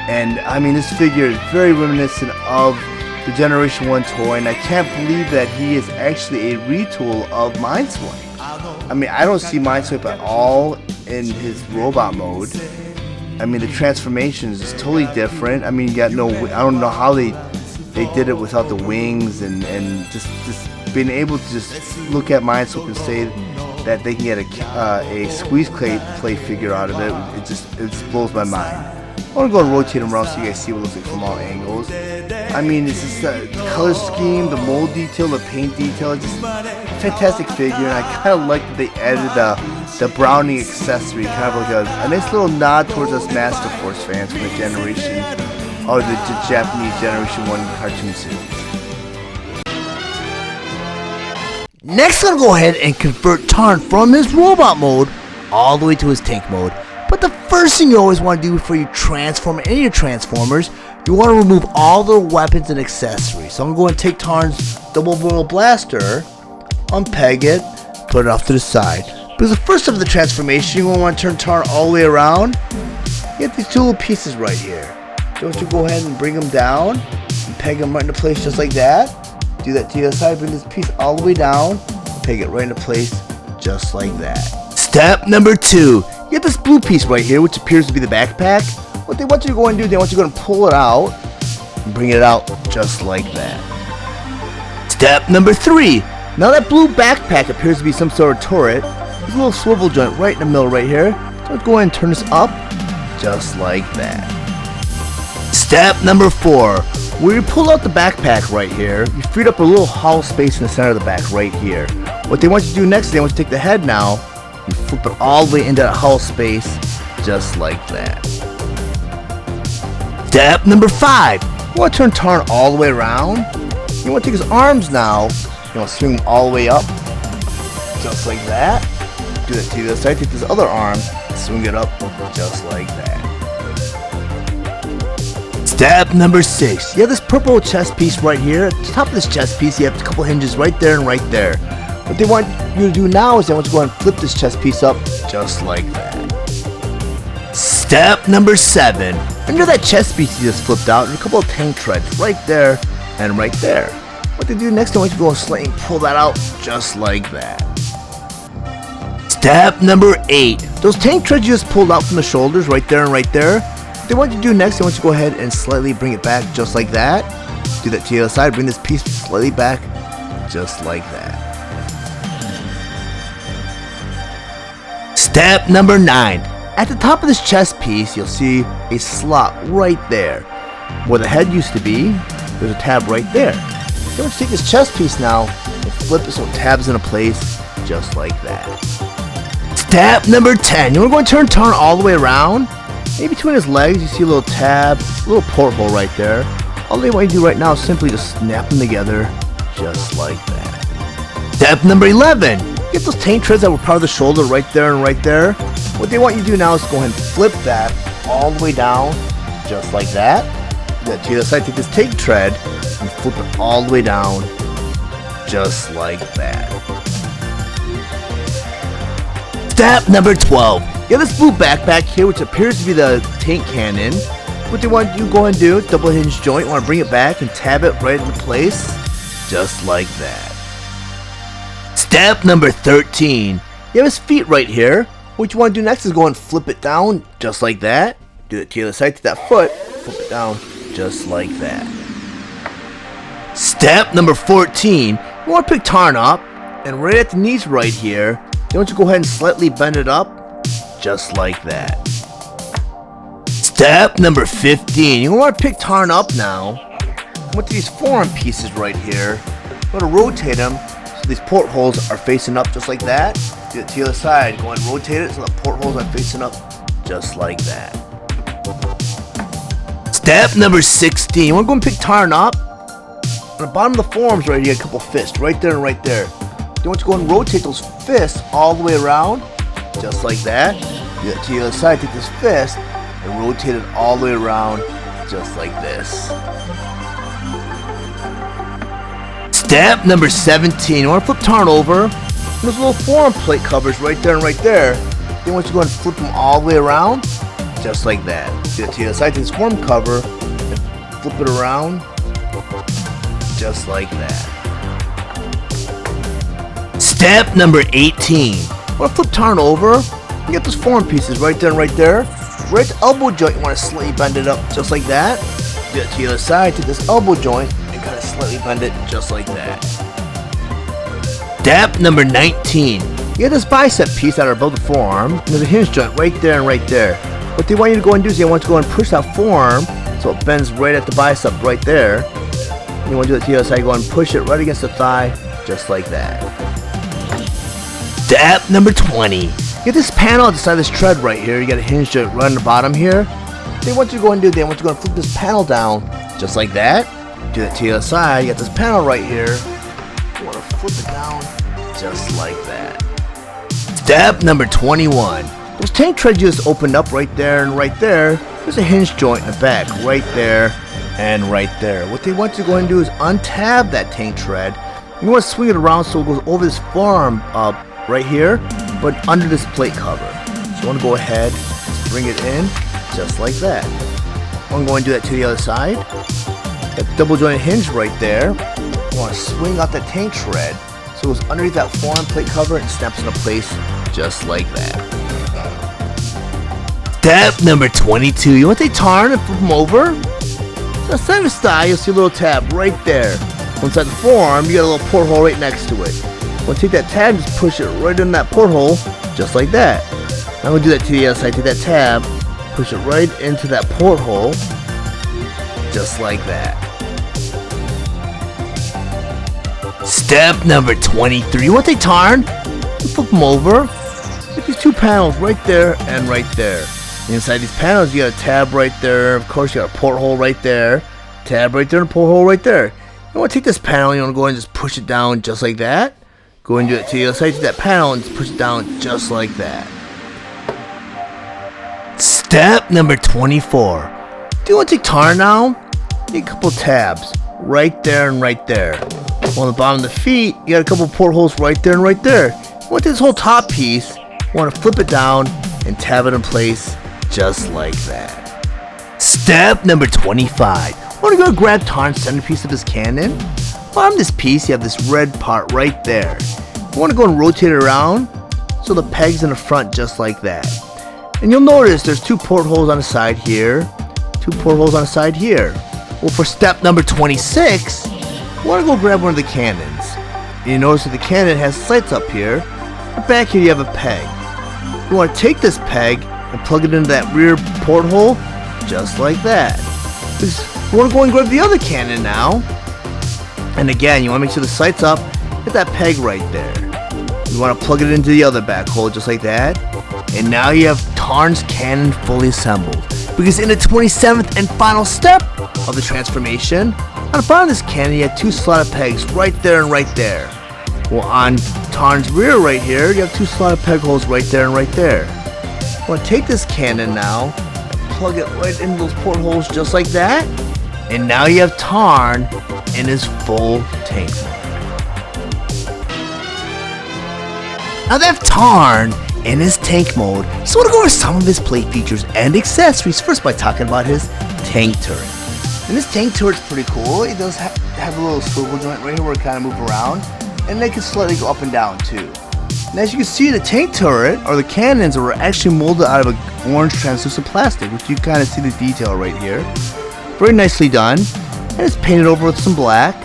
and I mean, this figure is very reminiscent of the Generation 1 toy, and I can't believe that he is actually a retool of Mindswipe. I mean, I don't see Mindswipe at all in his robot mode. I mean, the transformation is totally different. I mean, you got no, I don't know how they did it without the wings, and just being able to just look at Mindswipe and say that they can get a Squeezeplay figure out of it. It just blows my mind. want to go and rotate him around so you guys see what it looks like from all angles. I mean, it's just the color scheme, the mold detail, the paint detail. It's just a fantastic figure, and I kind of like that they added the browning accessory, kind of like a nice little nod towards us Master Force fans from the generation, or the Japanese Generation 1 cartoon series. Next, I'm going to go ahead and convert Tarn from his robot mode all the way to his tank mode. But the first thing you always want to do before you transform any of your Transformers, you want to remove all their weapons and accessories. So I'm going to take Tarn's double barrel blaster, unpeg it, put it off to the side. Because the first step of the transformation, you want to turn Tarn all the way around. You get these two little pieces right here. Don't you go ahead and bring them down and peg them right into place just like that. Do that to the other side, bring this piece all the way down, peg it right into place just like that. Step number 2, you get this blue piece right here, which appears to be the backpack. What they want you to go and do, they want you to go and pull it out and bring it out just like that. Step number 3, now that blue backpack appears to be some sort of turret. There's a little swivel joint right in the middle right here. So go ahead and turn this up just like that. Step number 4, where you pull out the backpack right here, you freed up a little hollow space in the center of the back right here. What they want you to do next, they want you to take the head now and flip it all the way into that hollow space just like that. Step number 5, you want to turn Tarn all the way around. You want to take his arms now, you want to swing them all the way up just like that. Do that to the other side, take this other arm, swing it up just like that. Step number 6, you have this purple chest piece right here. At the top of this chest piece, you have a couple hinges right there and right there. What they want you to do now is they want you to go and flip this chest piece up just like that. Step number 7, under that chest piece you just flipped out, there's a couple of tank treads right there and right there. What they do next, they want you to go and slightly pull that out just like that. Step number 8, those tank treads you just pulled out from the shoulders right there and right there. What they want you to do next, they want you to go ahead and slightly bring it back just like that. Do that to the other side, bring this piece slightly back just like that. Step number 9, at the top of this chest piece you'll see a slot right there. Where the head used to be, there's a tab right there. You want to take this chest piece now and flip it so it tabs into place just like that. Step number 10, you want to go and turn Tarn all the way around. Maybe between his legs you see a little tab, a little porthole right there. All they want you to do right now is simply just snap them together just like that. Step number 11, get those tank treads that were part of the shoulder right there and right there. What they want you to do now is go ahead and flip that all the way down just like that. To the other side, take this tank tread and flip it all the way down just like that. Step number 12, you have this blue backpack here which appears to be the tank cannon. What they want you to go and do, double hinge joint, you want to bring it back and tab it right into place just like that. Step number 13, you have his feet right here. What you want to do next is go and flip it down just like that. Do it to the other side, to that foot, flip it down just like that. Step number 14, you want to pick Tarn up, and right at the knees right here, you want to go ahead and slightly bend it up just like that. Step number 15, you want to pick Tarn up now. Come up to these forearm pieces right here. You want to rotate them so these portholes are facing up just like that. Do it to the other side, go and rotate it so the portholes are facing up just like that. Step number 16, we're going to pick Tarn up. On the bottom of the forearms right here, a couple fists right there and right there. You want to go and rotate those fists all the way around just like that. Do it to the other side, take this fist and rotate it all the way around just like this. Step number 17, you want to flip Tarn over. Those little forearm plate covers right there and right there. Then once you go and flip them all the way around, just like that. Do it to the other side, take this forearm cover and flip it around, just like that. Step number 18. Want to flip Tarn over. You get those forearm pieces right there and right there. Right elbow joint, you want to slightly bend it up, just like that. Do it to the other side, take this elbow joint and kind of slightly bend it, just like that. Step number 19. You get this bicep piece that are above the forearm, and there's a hinge joint right there and right there. What they want you to go and do is they want to go and push that forearm so it bends right at the bicep right there. And you want to do it to the other side, go and push it right against the thigh, just like that. Step number 20. Get this panel at the side of this tread right here. You got a hinge joint right on the bottom here. They want you to go and do, they want you to go and flip this panel down, just like that. Do that to the other side. You got this panel right here. You want to flip it down, just like that. Step number 21. Those tank treads you just opened up right there and right there. There's a hinge joint in the back, right there and right there. What they want you to go ahead and do is untab that tank tread. You want to swing it around so it goes over this forearm right here, but under this plate cover. So you want to go ahead, bring it in, just like that. I'm going to do that to the other side. That double jointed hinge right there. You want to swing out that tank tread so it goes underneath that forearm plate cover and snaps into place, just like that. Step number 22. You want to take Tarn and flip him over. So the side of his thigh, you'll see a little tab right there. Inside the forearm, you got a little porthole right next to it. You want to take that tab and just push it right in that porthole, just like that. Now we'll do that to the other side. Take that tab, push it right into that porthole, just like that. Step number 23. You want to take Tarn and flip him over. Get these two panels right there and right there. Inside these panels, you got a tab right there. Of course, you got a porthole right there. Tab right there and a porthole right there. You want to take this panel, you want to go ahead and just push it down just like that. Go and do it to the other side, take that panel and just push it down just like that. Step number 24. Do you want to take Tarn now? Take a couple tabs right there and right there. On the bottom of the feet, you got a couple portholes right there and right there. You want this whole top piece, you want to flip it down and tab it in place just like that. Step number 25. Want to go grab Tarn's centerpiece of his cannon? Bottom this piece, you have this red part right there. You want to go and rotate it around so the peg's in the front just like that. And you'll notice there's two portholes on the side here, two portholes on the side here. Well, for step number 26, you want to go grab one of the cannons. And you notice that the cannon has sights up here. And back here you have a peg. You want to take this peg and plug it into that rear porthole just like that. You want to go and grab the other cannon now. And again, you want to make sure the sight's up. Hit that peg right there. You want to plug it into the other back hole just like that. And now you have Tarn's cannon fully assembled. Because in the 27th and final step of the transformation, on the bottom of this cannon you have two slotted pegs right there and right there. Well, on Tarn's rear right here, you have two slotted peg holes right there and right there. You want to take this cannon now, plug it right into those portholes just like that. And now you have Tarn in his full tank mode. Now that Tarn in his tank mode, so I want to go over some of his plate features and accessories. First by talking about his tank turret. And this tank turret's pretty cool. It does have a little swivel joint right here where it kind of move around. And they can slightly go up and down too. And as you can see, the tank turret, or the cannons, are actually molded out of an orange translucent plastic, which you kind of see the detail right here. Very nicely done. And it's painted over with some black.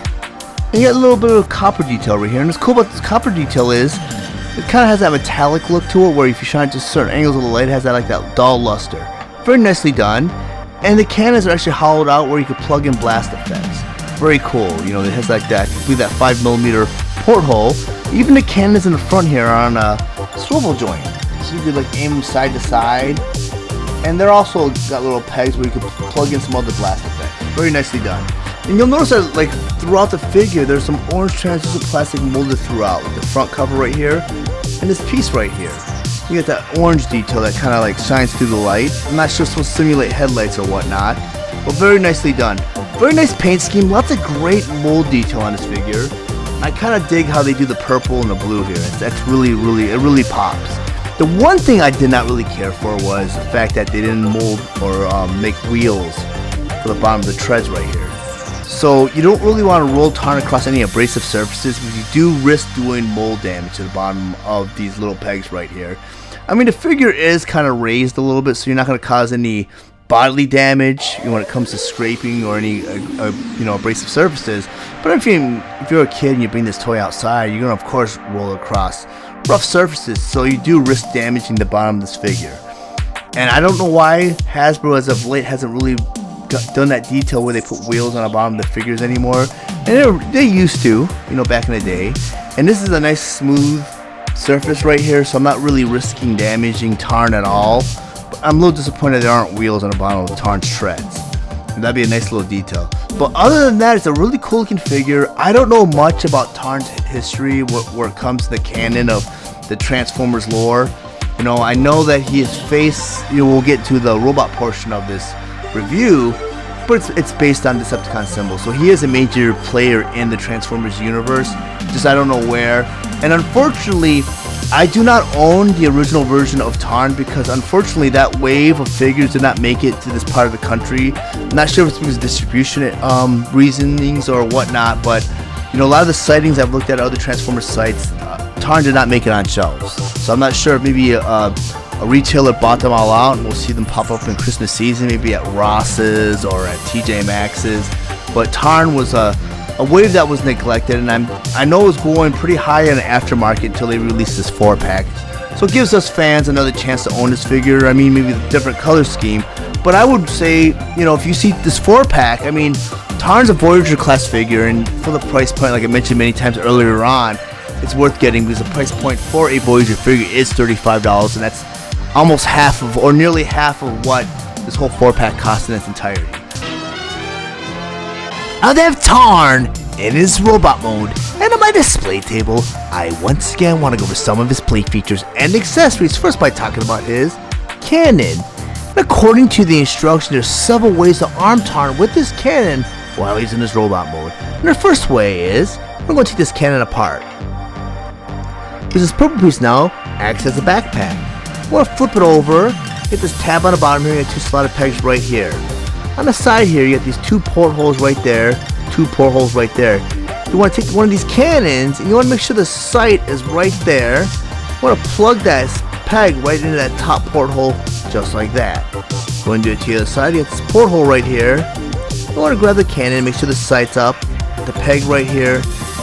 And you got a little bit of copper detail right here. And what's cool about this copper detail is it kind of has that metallic look to it, where if you shine it to certain angles of the light, it has that like that dull luster. Very nicely done. And the cannons are actually hollowed out where you can plug in blast effects. Very cool. You know, it has like that, I believe that 5mm porthole. Even the cannons in the front here are on a swivel joint, so you could like aim them side to side. And they're also got little pegs where you can plug in some other blast effects. Very nicely done. And you'll notice that like throughout the figure, there's some orange translucent plastic molded throughout, like the front cover right here, and this piece right here. You get that orange detail that kind of like shines through the light. I'm not sure it's supposed to simulate headlights or whatnot, but very nicely done. Very nice paint scheme, lots of great mold detail on this figure. I kind of dig how they do the purple and the blue here. That's really, it really pops. The one thing I did not really care for was the fact that they didn't mold or make wheels for the bottom of the treads right here. So you don't really want to roll Tarn across any abrasive surfaces, because you do risk doing mold damage to the bottom of these little pegs right here. I mean, the figure is kind of raised a little bit, so you're not going to cause any bodily damage when it comes to scraping or any abrasive surfaces. But if you're a kid and you bring this toy outside, you're going to of course roll across rough surfaces, so you do risk damaging the bottom of this figure. And I don't know why Hasbro as of late hasn't really done that detail where they put wheels on the bottom of the figures anymore. And they used to, you know, back in the day. And this is a nice smooth surface right here, so I'm not really risking damaging Tarn at all. But I'm a little disappointed there aren't wheels on the bottom of Tarn's treads. That'd be a nice little detail. But other than that, it's a really cool looking figure. I don't know much about Tarn's history where it comes to the canon of the Transformers lore. You know, I know that his face, you know, we'll get to the robot portion of this review, but it's based on Decepticon symbols. So he is a major player in the Transformers universe, just I don't know where. And unfortunately, I do not own the original version of Tarn because unfortunately that wave of figures did not make it to this part of the country. I'm not sure if it's because of distribution reasonings or whatnot, but you know, a lot of the sightings I've looked at other Transformers sites, Tarn did not make it on shelves. So I'm not sure if maybe a retailer bought them all out and we'll see them pop up in Christmas season, maybe at Ross's or at TJ Maxx's. But Tarn was a wave that was neglected, and I know it was going pretty high in the aftermarket until they released this 4-pack. So it gives us fans another chance to own this figure. I mean, maybe a different color scheme, but I would say, you know, if you see this 4-pack, I mean, Tarn's a Voyager class figure, and for the price point, like I mentioned many times earlier on, it's worth getting because the price point for a Voyager figure is $35, and that's almost half of, or nearly half of what this whole 4-pack costs in its entirety. Now they have Tarn in his robot mode, and on my display table, I once again want to go over some of his plate features and accessories, first by talking about his cannon. And according to the instructions, there's several ways to arm Tarn with this cannon while he's in his robot mode. And the first way is, we're going to take this cannon apart. This purple piece now acts as a backpack. We'll flip it over, get this tab on the bottom here, and 2 slotted pegs right here. On the side here, you got these 2 portholes right there, 2 portholes right there. You want to take one of these cannons, and you want to make sure the sight is right there. You want to plug that peg right into that top porthole, just like that. Go and do it to the other side. You got this porthole right here. You want to grab the cannon, make sure the sight's up, the peg right here,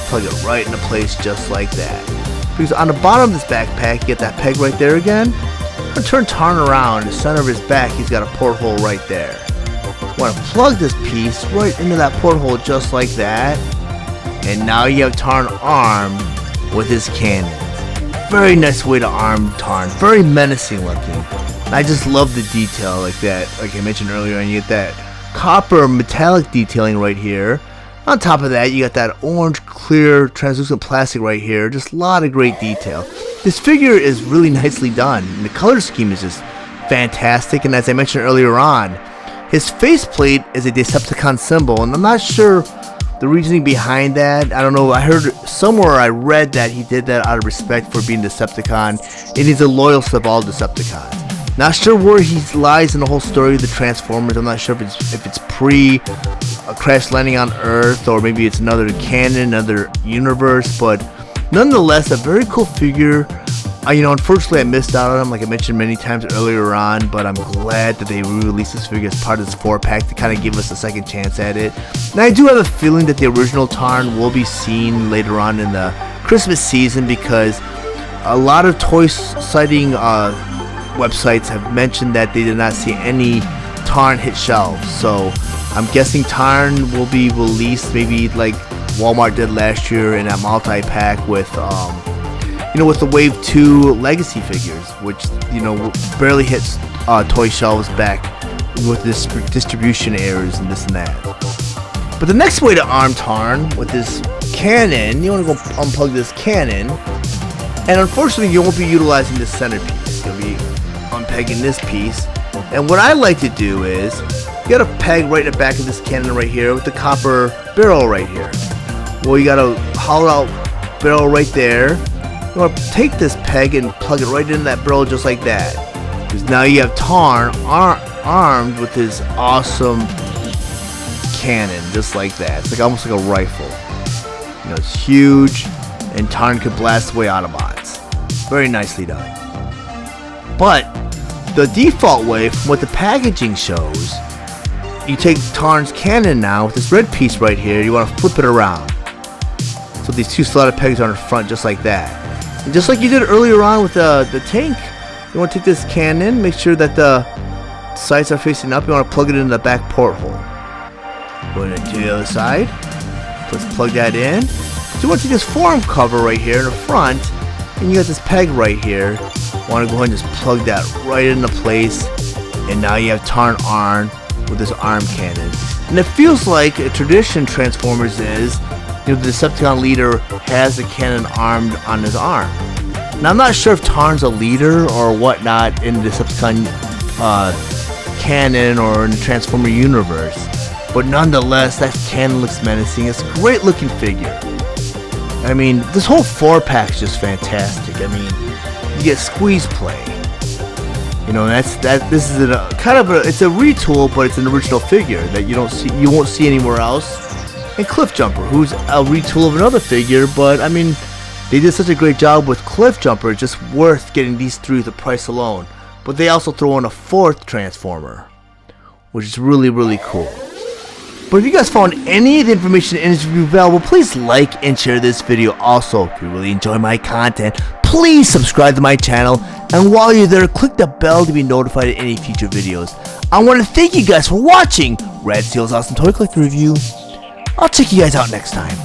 plug it right into place, just like that. Because on the bottom of this backpack, you get that peg right there again. I'm going to turn Tarn around. In the center of his back, he's got a porthole right there. You want to plug this piece right into that porthole just like that. And now you have Tarn armed with his cannons. Very nice way to arm Tarn. Very menacing looking. And I just love the detail like that. Like I mentioned earlier, and you get that copper metallic detailing right here. On top of that, you got that orange clear translucent plastic right here. Just a lot of great detail. This figure is really nicely done, and the color scheme is just fantastic. And as I mentioned earlier on, his faceplate is a Decepticon symbol, and I'm not sure the reasoning behind that. I don't know. I heard somewhere, I read that he did that out of respect for being Decepticon, and he's a loyal of all Decepticons. Not sure where he lies in the whole story of the Transformers. I'm not sure if it's pre a crash landing on Earth, or maybe it's another canon, another universe. But nonetheless, a very cool figure. You know, unfortunately, I missed out on him, like I mentioned many times earlier on. But I'm glad that they re-released this figure as part of this 4-pack to kind of give us a second chance at it. And I do have a feeling that the original Tarn will be seen later on in the Christmas season, because a lot of toy sighting websites have mentioned that they did not see any Tarn hit shelves. So I'm guessing Tarn will be released maybe like Walmart did last year in that multi-pack with you know, with the Wave 2 Legacy figures, which, you know, barely hits toy shelves back with this distribution errors and this and that. But the next way to arm Tarn with this cannon, you want to go unplug this cannon, and unfortunately you won't be utilizing this centerpiece. You'll be unpegging this piece. And what I like to do is, you got a peg right in the back of this cannon right here with the copper barrel right here. Well, you got a hollowed out barrel right there. You want to take this peg and plug it right into that barrel just like that. Because now you have Tarn armed with his awesome cannon, just like that. It's like almost like a rifle. You know, it's huge, and Tarn could blast away Autobots. Very nicely done. But the default way, from what the packaging shows, you take Tarn's cannon now with this red piece right here. You want to flip it around. So these 2 slotted pegs are on the front just like that. And just like you did earlier on with the tank you want to take this cannon, make sure that the sides are facing up. You want to plug it in the back porthole. Going into the other side. Let's plug that in. So you want to take this forearm cover right here in the front, and you got this peg right here. Want to go ahead and just plug that right into place, and now you have Tarn arm with this arm cannon. And it feels like a tradition Transformers is, you know, the Decepticon leader has the cannon armed on his arm. Now I'm not sure if Tarn's a leader or whatnot in the Decepticon canon or in the Transformer universe, but nonetheless that cannon looks menacing. It's a great looking figure. I mean, this whole 4-pack is just fantastic. I mean, you get Squeezeplay. You know, this is it's a retool, but it's an original figure that you won't see anywhere else. And Cliffjumper, who's a retool of another figure, but I mean, they did such a great job with Cliffjumper, it's just worth getting these three with the price alone. But they also throw in a 4th Transformer, which is really, really cool. But if you guys found any of the information in this review valuable, please like and share this video. Also, if you really enjoy my content, please subscribe to my channel. And while you're there, click the bell to be notified of any future videos. I want to thank you guys for watching Steele's Awesome Toy Collector Review. I'll check you guys out next time.